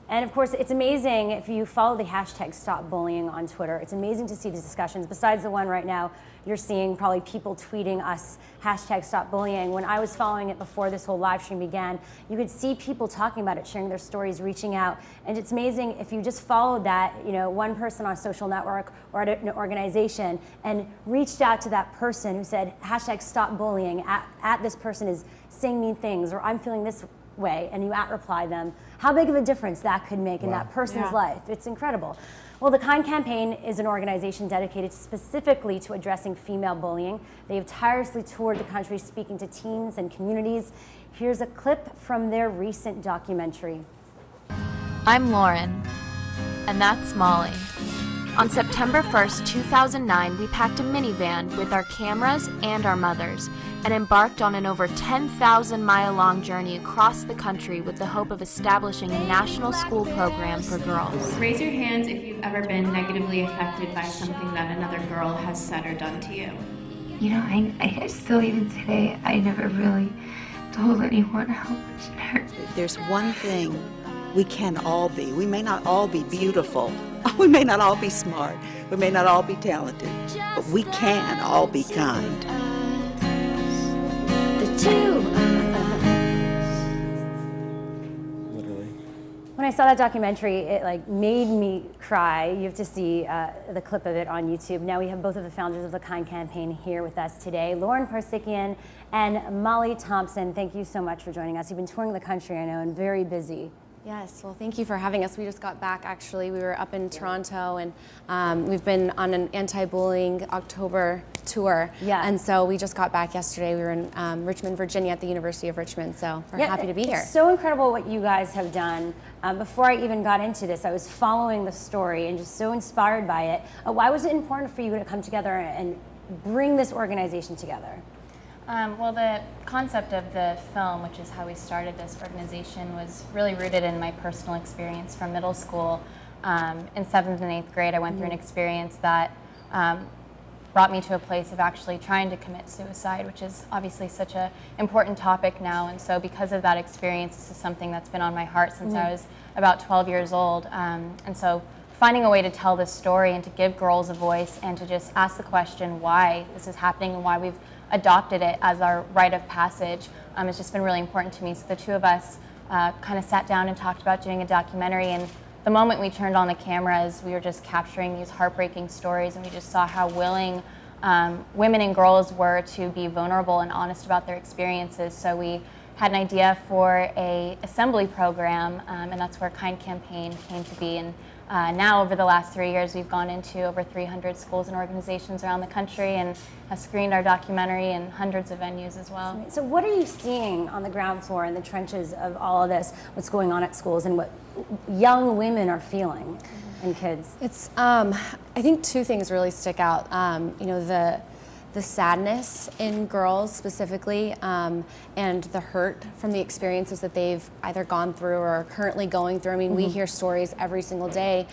And of course, it's amazing if you follow the hashtag #StopBullying on Twitter. It's amazing to see these discussions. Besides the one right now, you're seeing probably people tweeting us hashtag #StopBullying. When I was following it before this whole live stream began, you could see people talking about it, sharing their stories, reaching out. And it's amazing if you just followed that, you know, one person on a social network or at an organization and reached out to that person who said hashtag #StopBullying at this person is saying mean things, or I'm feeling this way, and you reply them, how big of a difference that could make in that person's life. It's incredible. Well, the KIND campaign is an organization dedicated specifically to addressing female bullying. They have tirelessly toured the country speaking to teens and communities. Here's a clip from their recent documentary. I'm Lauren, and that's Molly. On September 1st, 2009, we packed a minivan with our cameras and our mothers and embarked on an over 10,000-mile-long journey across the country with the hope of establishing a national school program for girls. Raise your hands if you've ever been negatively affected by something that another girl has said or done to you. You know, I still, even today, I never really told anyone how much it hurt. There's one thing we can all be. We may not all be beautiful. We may not all be smart. We may not all be talented. But we can all be kind. The two. When I saw that documentary, it like made me cry. You have to see the clip of it on YouTube. Now we have both of the founders of the KIND campaign here with us today, Lauren Parsikian and Molly Thompson. Thank you so much for joining us. You've been touring the country, I know, and very busy. Yes, well, thank you for having us. We just got back, actually. We were up in Toronto, and we've been on an anti-bullying October tour. Yeah. And so we just got back yesterday. We were in Richmond, Virginia at the University of Richmond, so we're happy to be here. It's so incredible what you guys have done. Before I even got into this, I was following the story and just so inspired by it. Why was it important for you to come together and bring this organization together? Well, the concept of the film, which is how we started this organization, was really rooted in my personal experience from middle school. In 7th and 8th grade, I went through an experience that brought me to a place of actually trying to commit suicide, which is obviously such an important topic now. And so because of that experience, this is something that's been on my heart since I was about 12 years old. And so finding a way to tell this story and to give girls a voice and to just ask the question why this is happening and why we've adopted it as our rite of passage has just been really important to me. So the two of us kind of sat down and talked about doing a documentary, and the moment we turned on the cameras, we were just capturing these heartbreaking stories, and we just saw how willing women and girls were to be vulnerable and honest about their experiences. So we had an idea for a assembly program, and that's where Kind Campaign came to be. And now, over the last 3 years, we've gone into over 300 schools and organizations around the country and have screened our documentary in hundreds of venues as well. So what are you seeing on the ground floor in the trenches of all of this, what's going on at schools and what young women are feeling and kids? It's, I think two things really stick out. You know, the sadness in girls specifically, and the hurt from the experiences that they've either gone through or are currently going through. I mean, we hear stories every single day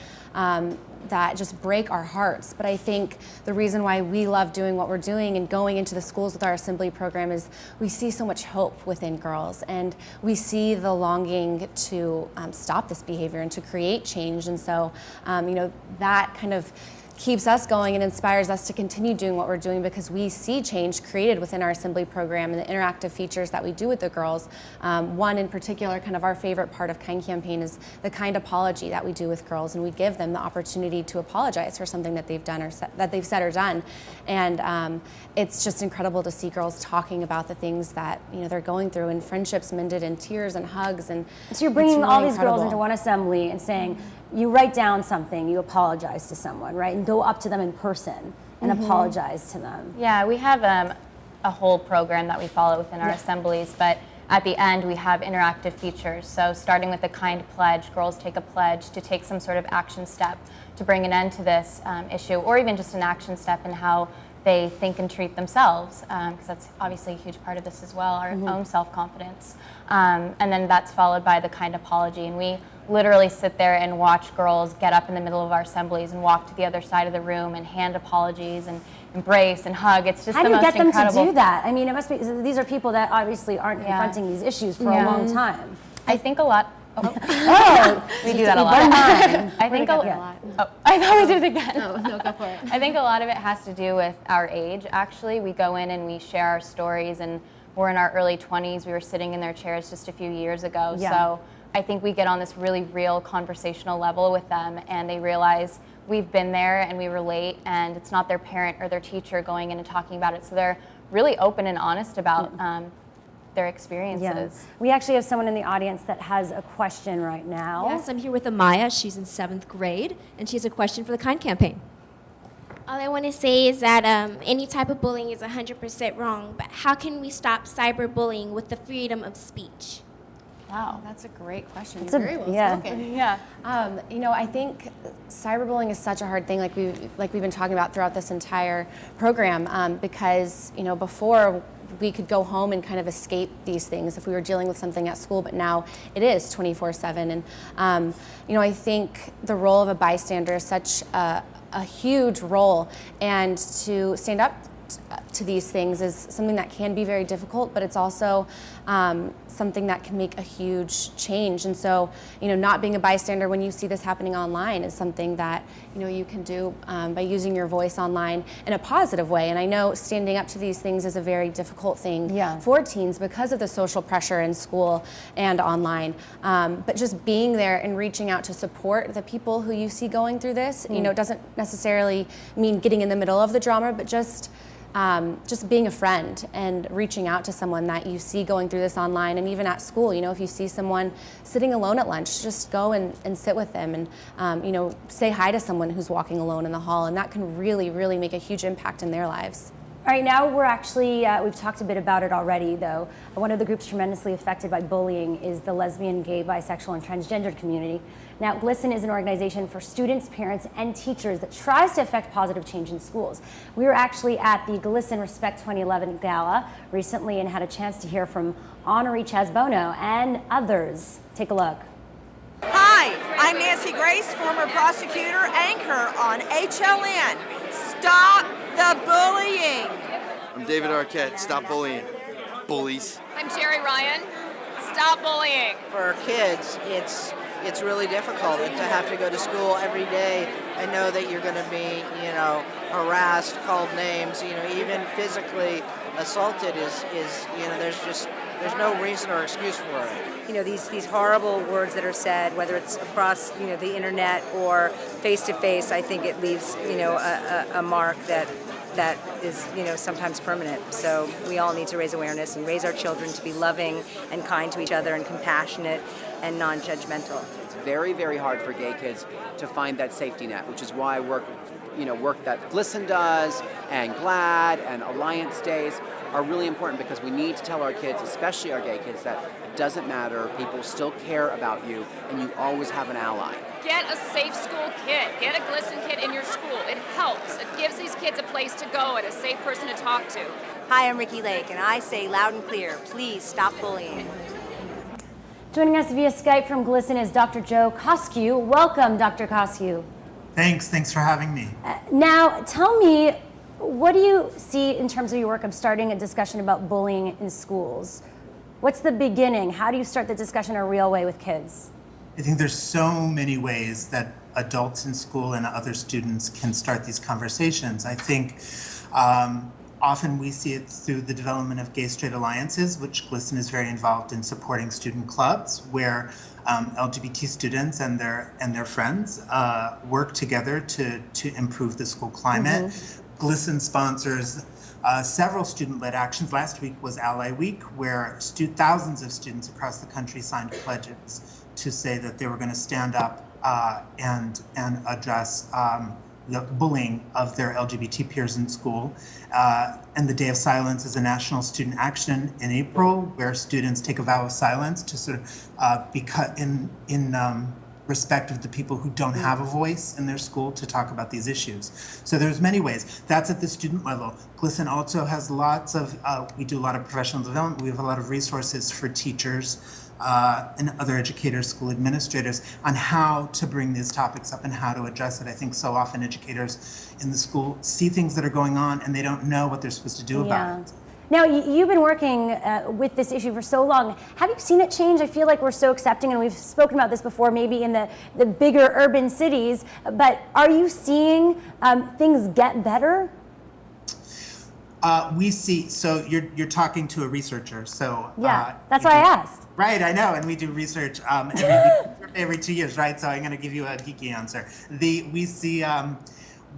that just break our hearts. But I think the reason why we love doing what we're doing and going into the schools with our assembly program is we see so much hope within girls, and we see the longing to stop this behavior and to create change. And so, you know, that kind of keeps us going and inspires us to continue doing what we're doing, because we see change created within our assembly program and the interactive features that we do with the girls. One in particular, kind of our favorite part of Kind Campaign, is the kind apology that we do with girls, and we give them the opportunity to apologize for something that they've done or that they've said or done. And it's just incredible to see girls talking about the things that, you know, they're going through, and friendships mended in tears and hugs. And so you're bringing really all these incredible. girls into one assembly and saying, you write down something, you apologize to someone, right? And go up to them in person and apologize to them. Yeah, we have a whole program that we follow within our assemblies, but at the end we have interactive features. So starting with the Kind Pledge, girls take a pledge to take some sort of action step to bring an end to this issue, or even just an action step in how they think and treat themselves, because that's obviously a huge part of this as well, our own self-confidence. And then that's followed by the Kind Apology, and we literally sit there and watch girls get up in the middle of our assemblies and walk to the other side of the room and hand apologies and embrace and hug. It's just How the do you most get them incredible. to do that? I mean, it must be, these are people that obviously aren't confronting these issues for a long time. I think a lot. Oh, we do that a lot. I think a lot. Oh, I thought we did it again. No, go for it. I think a lot of it has to do with our age, actually. We go in and we share our stories, and we're in our early 20s. We were sitting in their chairs just a few years ago. Yeah. So I think we get on this really real conversational level with them, and they realize we've been there and we relate, and it's not their parent or their teacher going in and talking about it. So they're really open and honest about their experiences. Yeah. We actually have someone in the audience that has a question right now. Yes, I'm here with Amaya. She's in 7th grade, and she has a question for the Kind Campaign. All I want to say is that any type of bullying is 100% wrong, but how can we stop cyberbullying with the freedom of speech? Wow, that's a great question. It's You're a- very well yeah. spoken. Yeah. You know, I think cyberbullying is such a hard thing, like we've been talking about throughout this entire program, because, you know, before we could go home and kind of escape these things if we were dealing with something at school, but now it is 24/7. And, you know, I think the role of a bystander is such a huge role, and to stand up to these things is something that can be very difficult, but it's also something that can make a huge change. And so, you know, not being a bystander when you see this happening online is something that, you know, you can do by using your voice online in a positive way. And I know standing up to these things is a very difficult thing for teens because of the social pressure in school and online. But just being there and reaching out to support the people who you see going through this, you know, doesn't necessarily mean getting in the middle of the drama, but just just being a friend and reaching out to someone that you see going through this online, and even at school. You know, if you see someone sitting alone at lunch, just go and sit with them and you know, say hi to someone who's walking alone in the hall, and that can really, really make a huge impact in their lives. All right, now we're actually, we've talked a bit about it already, though. One of the groups tremendously affected by bullying is the lesbian, gay, bisexual, and transgendered community. Now, GLSEN is an organization for students, parents, and teachers that tries to affect positive change in schools. We were actually at the GLSEN Respect 2011 Gala recently and had a chance to hear from Honoree Chaz Bono and others. Take a look. Hi, I'm Nancy Grace, former prosecutor, anchor on HLN. Stop the bullying. I'm David Arquette. Stop bullying. Bullies. I'm Jerry Ryan. Stop bullying. For our kids, it's really difficult to have to go to school every day and know that you're going to be, you know, harassed, called names, you know, even physically assaulted is you know, there's no reason or excuse for it. You know, these horrible words that are said, whether it's across, you know, the internet or face to face, I think it leaves, you know, a mark that is, you know, sometimes permanent. So we all need to raise awareness and raise our children to be loving and kind to each other and compassionate and non-judgmental. It's very, very hard for gay kids to find that safety net, which is why work that GLSEN does and GLAD and Alliance Days are really important, because we need to tell our kids, especially our gay kids, that it doesn't matter, people still care about you, and you always have an ally. Get a safe school kit. Get a GLSEN kit in your school. It helps. It gives these kids a place to go and a safe person to talk to. Hi, I'm Ricky Lake, and I say loud and clear, please stop bullying. Joining us via Skype from GLSEN is Dr. Joe Kosciw. Welcome, Dr. Kosciw. Thanks for having me. Now, tell me, what do you see in terms of your work of starting a discussion about bullying in schools? What's the beginning? How do you start the discussion in a real way with kids? I think there's so many ways that adults in school and other students can start these conversations. I think often we see it through the development of gay-straight alliances, which GLSEN is very involved in supporting student clubs, where LGBT students and their friends work together to improve the school climate. Mm-hmm. GLSEN sponsors several student-led actions. Last week was Ally Week, where thousands of students across the country signed pledges to say that they were going to stand up and address the bullying of their LGBT peers in school. And the Day of Silence is a national student action in April, where students take a vow of silence to sort of be cut in respect of the people who don't have a voice in their school to talk about these issues. So there's many ways. That's at the student level. GLSEN also has lots of, we do a lot of professional development. We have a lot of resources for teachers and other educators, school administrators, on how to bring these topics up and how to address it. I think so often educators in the school see things that are going on and they don't know what they're supposed to do about it. Now, you've been working with this issue for so long. Have you seen it change? I feel like we're so accepting, and we've spoken about this before, maybe in the bigger urban cities, but are you seeing things get better? We see, so you're talking to a researcher, so. Yeah, that's why I asked. Right, I know, and we do research every 2 years, right? So I'm gonna give you a geeky answer.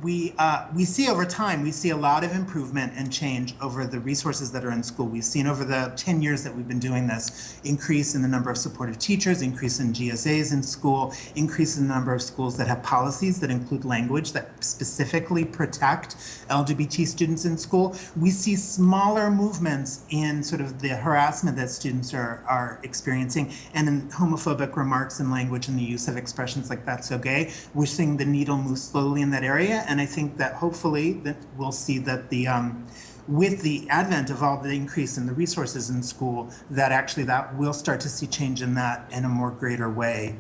We see over time, we see a lot of improvement and change over the resources that are in school. We've seen over the 10 years that we've been doing this, increase in the number of supportive teachers, increase in GSAs in school, increase in the number of schools that have policies that include language that specifically protect LGBT students in school. We see smaller movements in sort of the harassment that students are experiencing, and in homophobic remarks and language and the use of expressions like "that's so gay." We're seeing the needle move slowly in that area. And I think that hopefully that we'll see that with the advent of all the increase in the resources in school, that we'll start to see change in that in a more greater way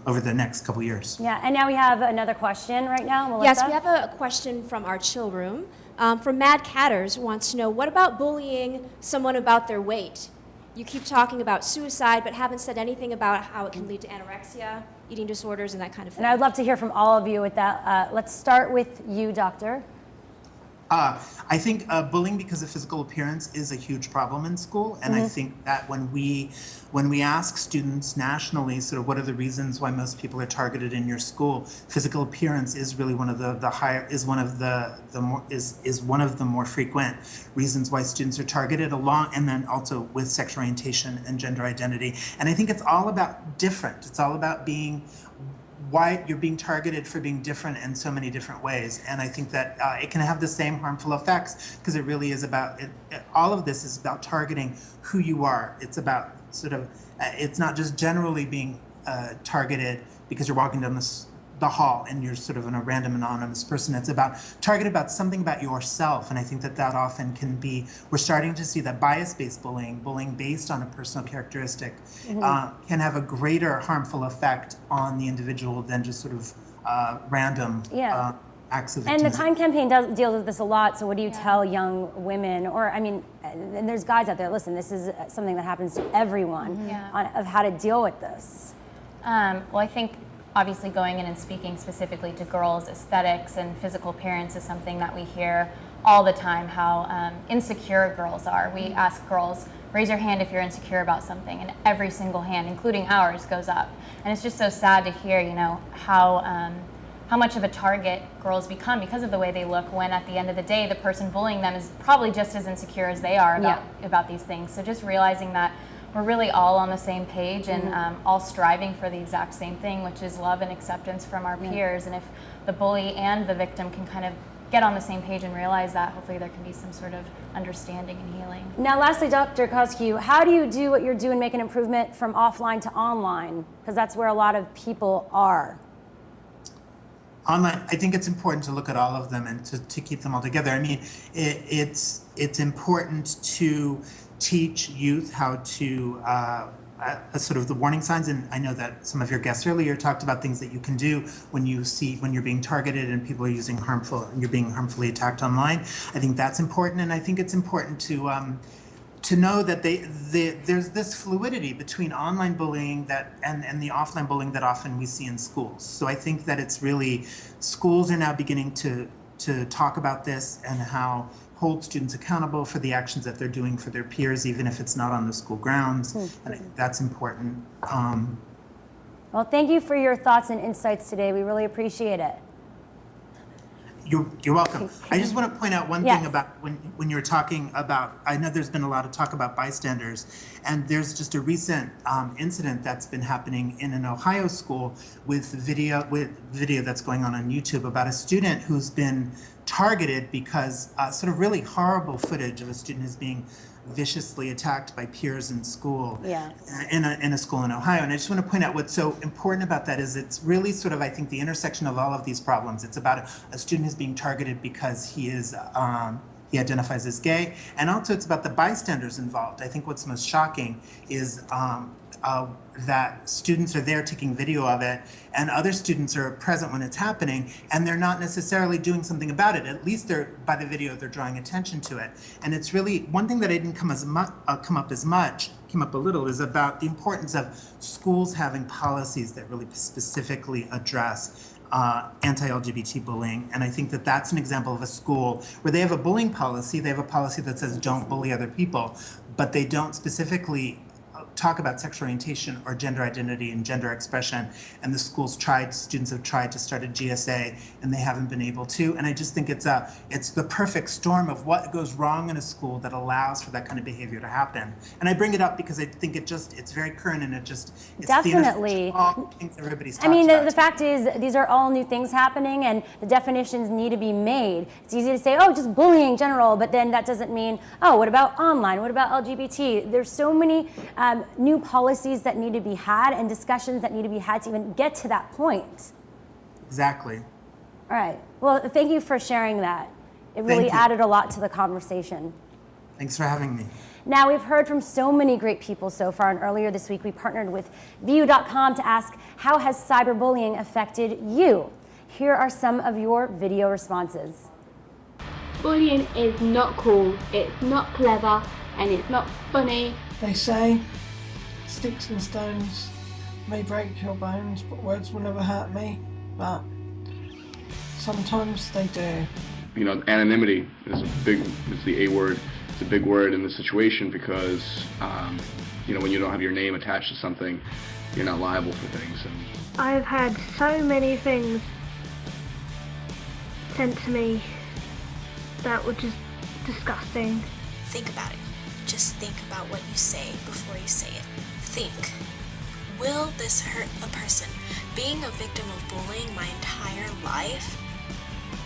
over the next couple years. Yeah, and now we have another question right now, Melissa. Yes, we have a question from our chill room. From Mad Catters, who wants to know, what about bullying someone about their weight? You keep talking about suicide, but haven't said anything about how it can lead to anorexia, eating disorders, and that kind of thing. And I'd love to hear from all of you with that. Let's start with you, Doctor. I think bullying because of physical appearance is a huge problem in school, and I think that when we ask students nationally, sort of what are the reasons why most people are targeted in your school, physical appearance is really one of the more frequent reasons why students are targeted, and then also with sexual orientation and gender identity. And I think it's all about different. It's all about why you're being targeted for being different in so many different ways. And I think that it can have the same harmful effects, because it really is about, all of this is about targeting who you are. It's about it's not just generally being targeted because you're walking down the hall and you're sort of a random anonymous person. It's about targeted about something about yourself. And I think that often can be, we're starting to see that bias-based bullying based on a personal characteristic, can have a greater harmful effect on the individual than just sort of random acts of And the Time campaign deals with this a lot, so what do you tell young women, or and there's guys out there, listen, this is something that happens to everyone, of how to deal with this? Well, I think obviously going in and speaking specifically to girls, aesthetics and physical appearance is something that we hear all the time, how insecure girls are. We ask girls, raise your hand if you're insecure about something, and every single hand, including ours, goes up. And it's just so sad to hear, how much of a target girls become because of the way they look, when at the end of the day, the person bullying them is probably just as insecure as they are about these things. So just realizing that we're really all on the same page and all striving for the exact same thing, which is love and acceptance from our peers. And if the bully and the victim can kind of get on the same page and realize that, hopefully there can be some sort of understanding and healing. Now lastly, Dr. Kosciw, how do you do what you're doing, make an improvement from offline to online? Because that's where a lot of people are. Online, I think it's important to look at all of them and to keep them all together. I mean, it's important to teach youth how to sort of the warning signs, and I know that some of your guests earlier talked about things that you can do when you're being targeted and people are using you're being harmfully attacked online. I think that's important, and I think it's important to know that there's this fluidity between online bullying and the offline bullying that often we see in schools. So I think that it's really, schools are now beginning to talk about this and how hold students accountable for the actions that they're doing for their peers, even if it's not on the school grounds. And I think that's important. Well, thank you for your thoughts and insights today. We really appreciate it. You're welcome. I just want to point out one thing about when you're talking about, I know there's been a lot of talk about bystanders, and there's just a recent incident that's been happening in an Ohio school with video that's going on YouTube about a student who's been targeted because sort of really horrible footage of a student who's being viciously attacked by peers in school, in a school in Ohio. And I just want to point out what's so important about that is it's really sort of, I think, the intersection of all of these problems. It's about a student who's being targeted because he identifies as gay, and also it's about the bystanders involved. I think what's most shocking is that students are there taking video of it, and other students are present when it's happening, and they're not necessarily doing something about it. At least by the video, they're drawing attention to it. And it's really, one thing that I didn't come up a little, is about the importance of schools having policies that really specifically address anti-LGBT bullying. And I think that that's an example of a school where they have a bullying policy. They have a policy that says don't bully other people, but they don't specifically talk about sexual orientation or gender identity and gender expression. And the students have tried to start a GSA, and they haven't been able to. And I just think it's the perfect storm of what goes wrong in a school that allows for that kind of behavior to happen. And I bring it up because I think it's very current, and it's definitely all things everybody's I mean, the fact is, these are all new things happening, and the definitions need to be made. It's easy to say, oh, just bullying in general, but then that doesn't mean, oh, what about online? What about LGBT? There's so many new policies that need to be had and discussions that need to be had to even get to that point. Exactly. All right. Well, thank you for sharing that. It really added a lot to the conversation. Thanks for having me. Now, we've heard from so many great people so far, and earlier this week we partnered with View.com to ask, how has cyberbullying affected you? Here are some of your video responses. Bullying is not cool, it's not clever, and it's not funny. They say, sticks and stones may break your bones, but words will never hurt me. But sometimes they do. you know, anonymity is the A word. It's a big word in this situation because, you know, when you don't have your name attached to something, you're not liable for things. And I've had so many things sent to me that were just disgusting. Think about it. Just think about what you say before you say it. Think. Will this hurt a person? Being a victim of bullying my entire life,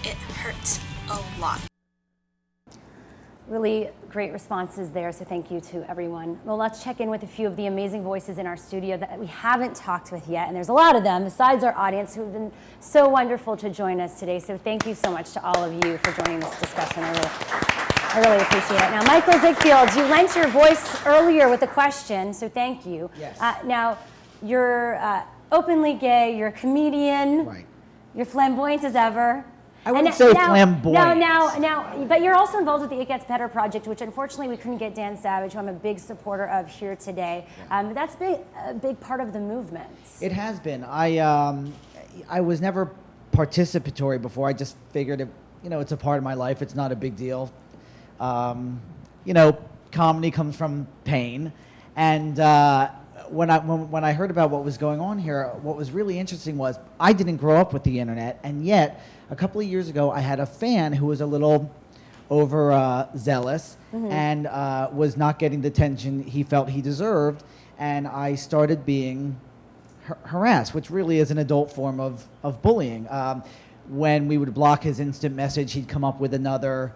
it hurts a lot. Really great responses there, so thank you to everyone. Well, let's check in with a few of the amazing voices in our studio that we haven't talked with yet, and there's a lot of them besides our audience who have been so wonderful to join us today. So thank you so much to all of you for joining this discussion. I really appreciate it. Now, Michael Ziegfeld, you lent your voice earlier with a question, so thank you. Yes. Now, you're openly gay, you're a comedian, Right. you're flamboyant as ever. I wouldn't say flamboyant. But you're also involved with the It Gets Better project, which unfortunately we couldn't get Dan Savage, who I'm a big supporter of here today. That's a big part of the movement. It has been. I was never participatory before. I just figured it, you know, it's a part of my life. It's not a big deal. You know, comedy comes from pain, and when I heard about what was going on here, what was really interesting was I didn't grow up with the internet, and yet a couple of years ago I had a fan who was a little overzealous and was not getting the attention he felt he deserved, and I started being harassed, which really is an adult form of bullying. When we would block his instant message, he'd come up with another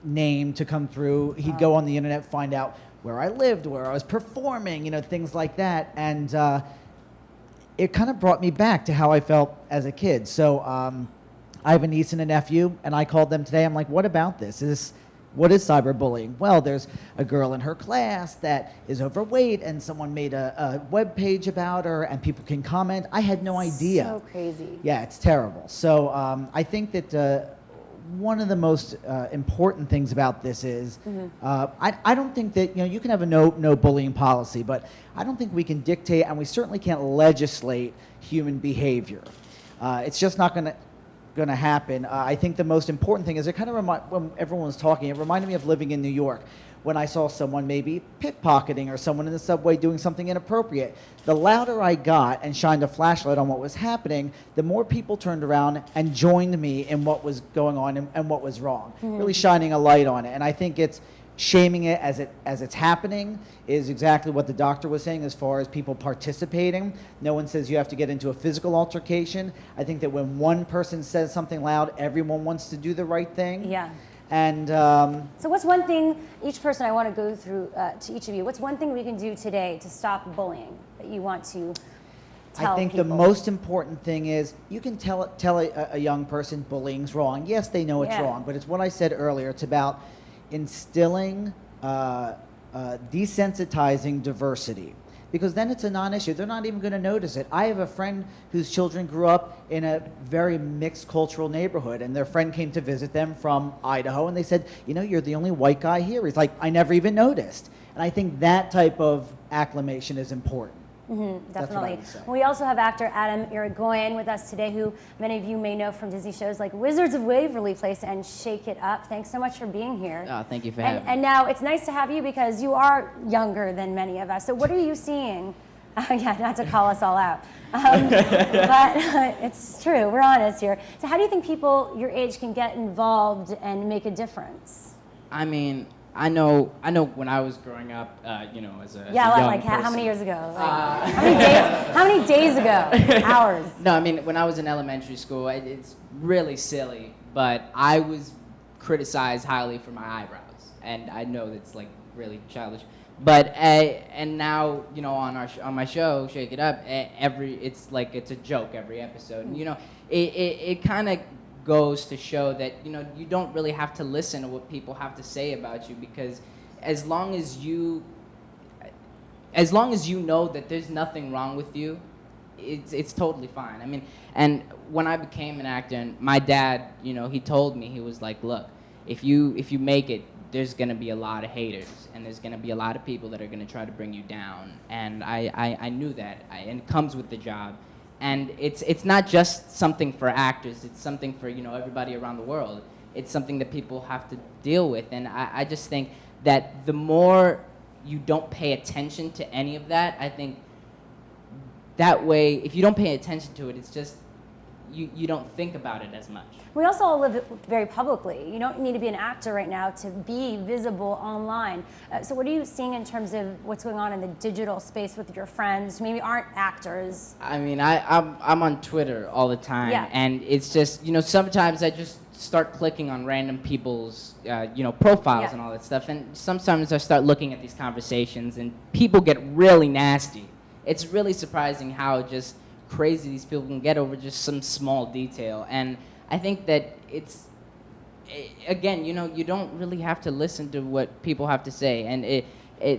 name to come through. He'd go on the internet, find out where I lived, where I was performing, you know, things like that. And it kind of brought me back to how I felt as a kid. So I have a niece and a nephew, and I called them today. I'm like, what about this? What is cyberbullying? Well, there's a girl in her class that is overweight, and someone made a web page about her, and people can comment. I had no idea. So crazy. Yeah, it's terrible. So I think that one of the most important things about this is I don't think that, you know, you can have a no bullying policy, but I don't think we can dictate, and we certainly can't legislate human behavior. It's just not going to happen. I think the most important thing is it kind of when everyone was talking, it reminded me of living in New York when I saw someone maybe pickpocketing or someone in the subway doing something inappropriate. The louder I got and shined a flashlight on what was happening, the more people turned around and joined me in what was going on and what was wrong, really shining a light on it. And I think it's shaming it as it's happening is exactly what the doctor was saying as far as people participating. No one says you have to get into a physical altercation. I think that when one person says something loud, everyone wants to do the right thing. Yeah. And so what's one thing, each person I want to go through to each of you, what's one thing we can do today to stop bullying that you want to tell I think people? the most important thing is you can tell a young person bullying's wrong. Yes, they know it's wrong, but it's what I said earlier. It's about instilling, desensitizing diversity. Because then it's a non-issue. They're not even going to notice it. I have a friend whose children grew up in a very mixed cultural neighborhood, and their friend came to visit them from Idaho, and they said, you know, you're the only white guy here. He's like, I never even noticed. And I think that type of acclimation is important. Definitely. We also have actor Adam Irigoyen with us today, who many of you may know from Disney shows like Wizards of Waverly Place and Shake It Up. Thanks so much for being here. Thank you for having me. And now it's nice to have you because you are younger than many of us. So what are you seeing? Yeah, not to call us all out. But it's true, we're honest here. So how do you think people your age can get involved and make a difference? I mean, I know when I was growing up, you know, as a yeah, young like person, how many years ago? Like, how many days ago? Hours? No, I mean, when I was in elementary school, it's really silly, but I was criticized highly for my eyebrows, and I know that's like really childish. But and now, you know, on my show, Shake It Up, it's like it's a joke every episode, and you know, it kind of goes to show that, you know, you don't really have to listen to what people have to say about you, because as long as you know that there's nothing wrong with you, it's totally fine. I mean, and when I became an actor, and my dad, you know, he told me, he was like, look, if you make it, there's gonna be a lot of haters, and there's gonna be a lot of people that are gonna try to bring you down, and I knew that, and it comes with the job. And it's not just something for actors, it's something for, you know, everybody around the world. it's something that people have to deal with. And I just think that the more you don't pay attention to any of that, I think that way, if you don't pay attention to it, it's just, you don't think about it as much. We also all live very publicly. You don't need to be an actor right now to be visible online. So what are you seeing in terms of what's going on in the digital space with your friends who maybe aren't actors? I mean, I'm on Twitter all the time, Yeah. and it's just, sometimes I just start clicking on random people's, profiles Yeah. and all that stuff, and sometimes I start looking at these conversations, and people get really nasty. It's really surprising how just crazy these people can get over just some small detail, and I think that again, you don't really have to listen to what people have to say, and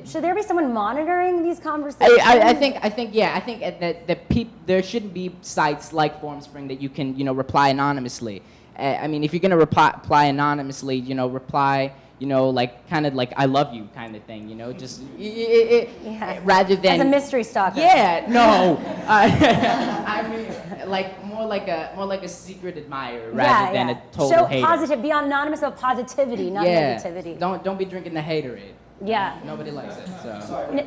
Should there be someone monitoring these conversations? I think that there shouldn't be sites like Formspring that you can, reply anonymously. I mean, if you're gonna reply anonymously, reply, like kind of like I love you kind of thing, just rather than as a mystery stalker. Yeah, no, I mean, like more like a secret admirer rather than a total Show hater. positive, be anonymous of positivity, not negativity. Don't be drinking the haterade. Yeah. Nobody likes it. So.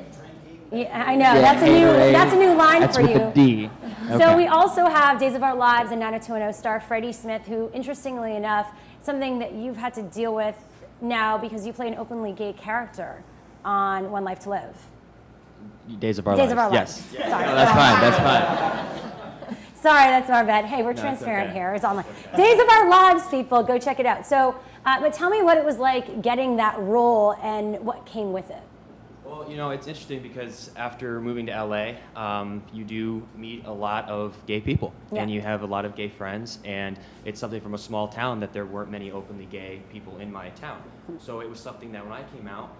Yeah, I know. That's a new line That's for with you. a D. So Okay. we also have Days of Our Lives and 90210 star Freddie Smith, who, interestingly enough, something that you've had to deal with now because you play an openly gay character on One Life to Live. Days of Our Days Lives. of Our Yes. Lives. Sorry. No, that's fine. That's fine. Sorry, that's our bad. Hey, we're No, it's transparent okay. here. It's online. Days of Our Lives, people, go check it out. So, but tell me what it was like getting that role and what came with it. Well, it's interesting because after moving to LA, you do meet a lot of gay people, and you have a lot of gay friends, and it's something from a small town that there weren't many openly gay people in my town. So it was something that when I came out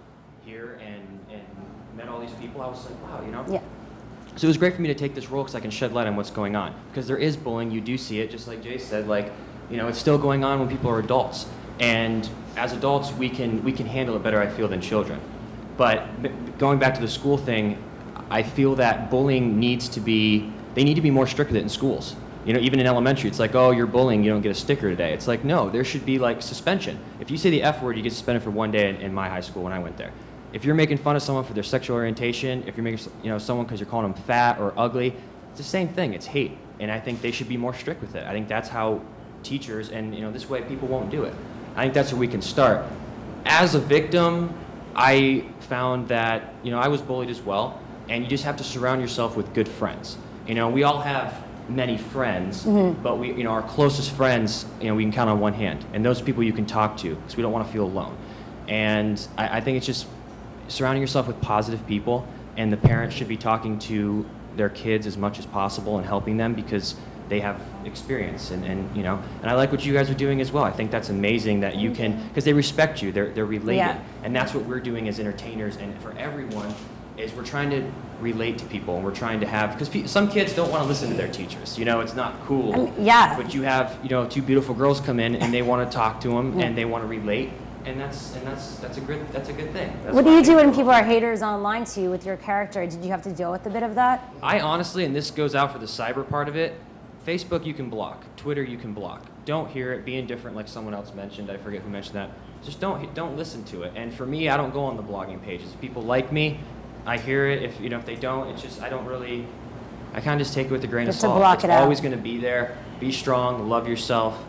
here and met all these people, I was like, wow, Yeah. So it was great for me to take this role because I can shed light on what's going on. Because there is bullying, you do see it, just like Jay said, it's still going on when people are adults. And as adults, we can handle it better, I feel, than children. But going back to the school thing, I feel that bullying they need to be more strict with it in schools. Even in elementary, it's like, oh, you're bullying, you don't get a sticker today. It's like, no, there should be suspension. If you say the F word, you get suspended for 1 day in my high school when I went there. If you're making fun of someone for their sexual orientation, if you're making someone because you're calling them fat or ugly, it's the same thing. It's hate, and I think they should be more strict with it. I think that's how teachers and this way people won't do it. I think that's where we can start. As a victim, I found that I was bullied as well, and you just have to surround yourself with good friends. We all have many friends, but we our closest friends, we can count on one hand, and those people you can talk to because we don't want to feel alone. And I think it's just surrounding yourself with positive people, and the parents should be talking to their kids as much as possible and helping them because they have experience, and I like what you guys are doing as well. I think that's amazing that you can, because they respect you, they're related, and that's what we're doing as entertainers, and for everyone, is we're trying to relate to people, and we're trying to have, because some kids don't want to listen to their teachers, it's not cool. But you have, two beautiful girls come in, and they want to talk to them, and they want to relate, and that's a good thing. What do you do when people are haters online to you with your character? Did you have to deal with a bit of that? I honestly, and this goes out for the cyber part of it, Facebook you can block, Twitter you can block. Don't hear it, be indifferent like someone else mentioned, I forget who mentioned that. Just don't listen to it. And for me, I don't go on the blogging pages. If people like me, I hear it. If they don't, it's just, I kind of just take it with a grain of salt. It's always going to be there. Be strong, love yourself,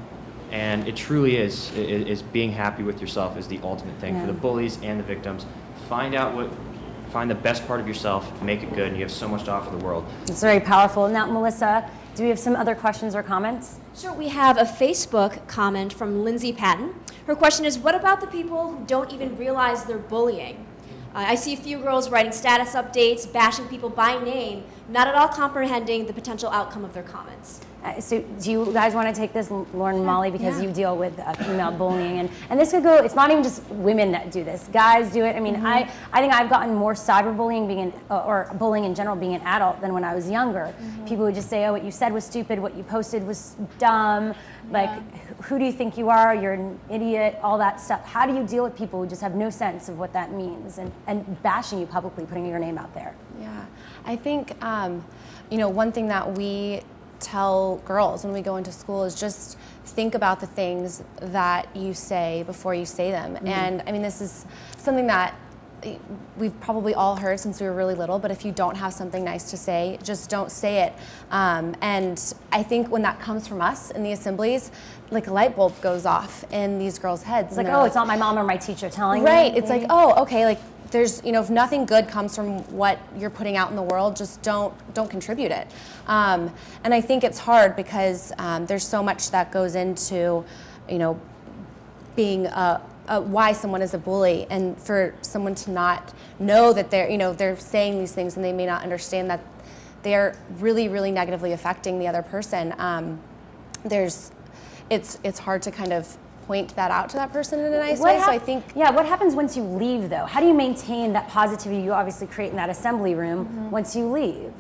and it truly is being happy with yourself is the ultimate thing for the bullies and the victims. Find the best part of yourself, make it good, and you have so much to offer the world. It's very powerful. Now, Melissa, do we have some other questions or comments? Sure, we have a Facebook comment from Lindsay Patton. Her question is, what about the people who don't even realize they're bullying? I see a few girls writing status updates, bashing people by name, not at all comprehending the potential outcome of their comments. So do you guys want to take this, Lauren and Molly, because you deal with female bullying, and this could go, it's not even just women that do this, guys do it. I mean, I think I've gotten more cyberbullying or bullying in general being an adult than when I was younger. People would just say, oh, what you said was stupid, what you posted was dumb, like, who do you think you are, you're an idiot, all that stuff. How do you deal with people who just have no sense of what that means and bashing you publicly, putting your name out there? Yeah, I think, one thing that we tell girls when we go into school is just think about the things that you say before you say them. And I mean, this is something that we've probably all heard since we were really little, but if you don't have something nice to say, just don't say it. And I think when that comes from us in the assemblies, like a light bulb goes off in these girls' heads. It's like, oh, it's not my mom or my teacher telling me. Right, it's like, oh, okay, like there's, you know, if nothing good comes from what you're putting out in the world, just don't contribute it. And I think it's hard because there's so much that goes into, you know, being why someone is a bully, and for someone to not know that they're, you know, they're saying these things and they may not understand that they're really, really negatively affecting the other person. It's hard to kind of point that out to that person in a nice way. So I think, yeah. What happens once you leave, though? How do you maintain that positivity you obviously create in that assembly room once you leave?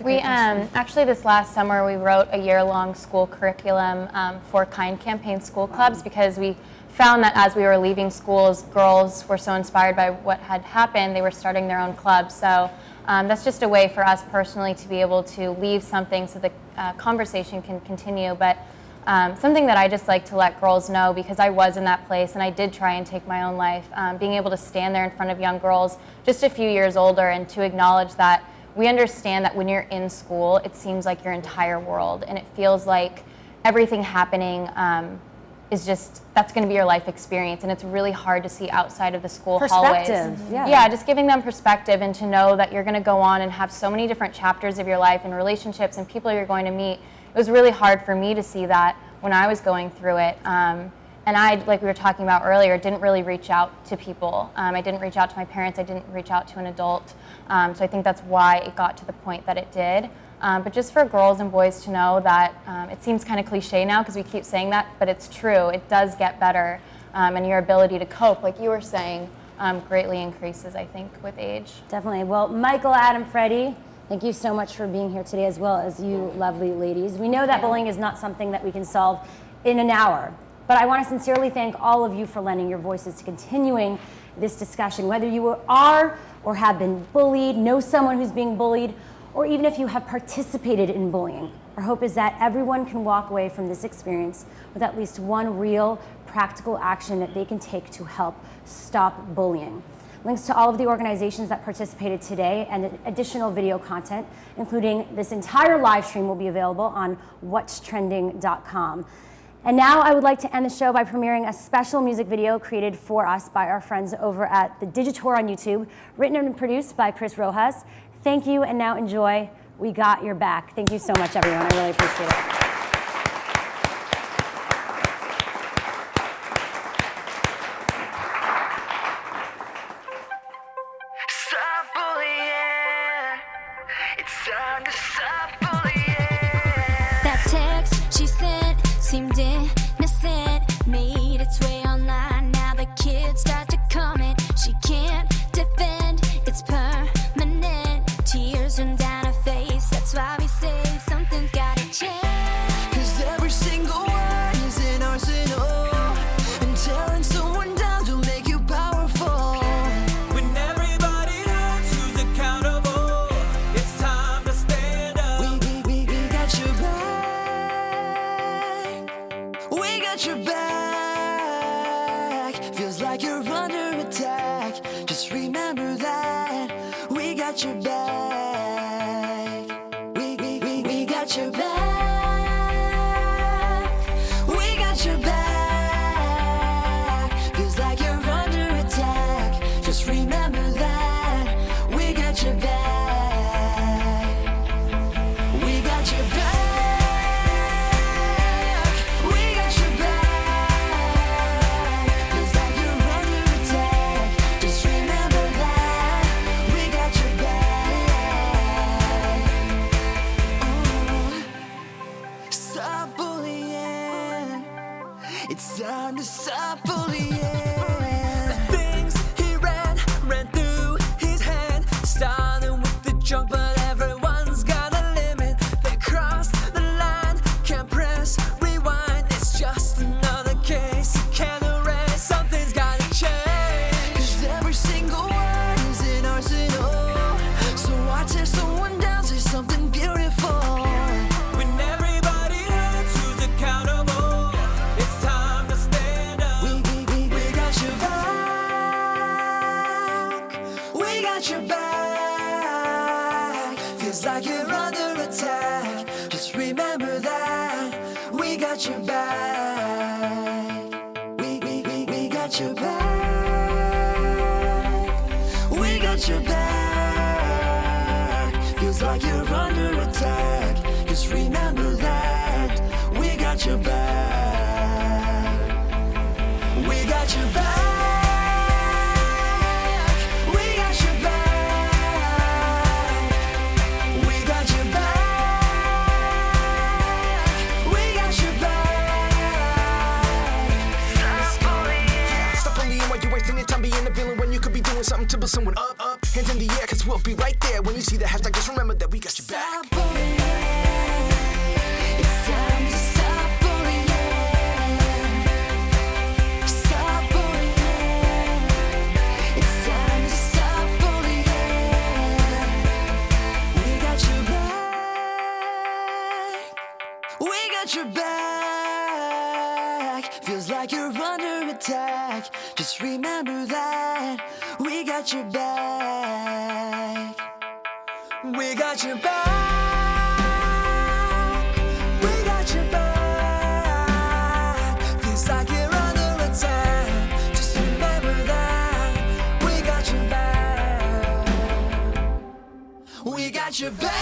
We actually this last summer we wrote a year-long school curriculum for Kind Campaign school clubs, because we found that as we were leaving schools, girls were so inspired by what had happened, they were starting their own clubs. So that's just a way for us personally to be able to leave something so the conversation can continue. But something that I just like to let girls know, because I was in that place and I did try and take my own life, being able to stand there in front of young girls just a few years older and to acknowledge that we understand that when you're in school, it seems like your entire world, and it feels like everything happening is just, that's going to be your life experience, and it's really hard to see outside of the school hallways. Yeah, just giving them perspective and to know that you're going to go on and have so many different chapters of your life and relationships and people you're going to meet. It was really hard for me to see that when I was going through it. And I, like we were talking about earlier, didn't really reach out to people. I didn't reach out to my parents. I didn't reach out to an adult. So I think that's why it got to the point that it did. But just for girls and boys to know that it seems kind of cliche now because we keep saying that, but it's true. It does get better. And your ability to cope, like you were saying, greatly increases, I think, with age. Definitely. Well, Michael, Adam, Freddie, thank you so much for being here today, as well as you lovely ladies. We know that bullying is not something that we can solve in an hour, but I want to sincerely thank all of you for lending your voices to continuing this discussion. Whether you are or have been bullied, know someone who's being bullied, or even if you have participated in bullying, our hope is that everyone can walk away from this experience with at least one real, practical action that they can take to help stop bullying. Links to all of the organizations that participated today and additional video content, including this entire live stream, will be available on whatstrending.com. And now I would like to end the show by premiering a special music video created for us by our friends over at the Digitor on YouTube, written and produced by Chris Rojas. Thank you, and now enjoy We Got Your Back. Thank you so much, everyone. I really appreciate it. That text she sent seemed innocent, made its way online. Now the kids start to comment. She can't defend, it's permanent. Tears run down her face. That's why we say something's gotta change. 'Cause every single word is an arsenal, and tearing someone down will make you powerful. When everybody hurts, who's accountable? It's time to stand up. We got your back. We got your back. Feels like you're under attack. Just remember that. We got your back. We got your back. We got your back. Feels like you're under attack. Just remember that. We got your back. We got your back. We got your back. Feels like you're under attack. Just remember that. We got your back. Stop bullying. It's time to stop bullying. The things he ran through his head, starting with the junk, but everyone's got a limit. They crossed the line, can't press rewind. It's just another case you can't erase. Something's gotta change. 'Cause every single word is an arsenal. So watch if someone down, say something beautiful. When Feels like you're under attack. Just remember that we got your back. We got your back. We got your back. Feels like you're under attack. Just remember that we got your back. We got your back. Something to build someone up, hands in the air, cause we'll be right there. When you see the hashtag, just remember that we got your back. Stop bullying. It's time to stop bullying. Stop bullying. It's time to stop bullying. We got your back. We got your back. Feels like you're under attack. Just remember that we got your back. We got your back. We got your back. Feels like you're under attack. Just remember that we got your back. We got your back.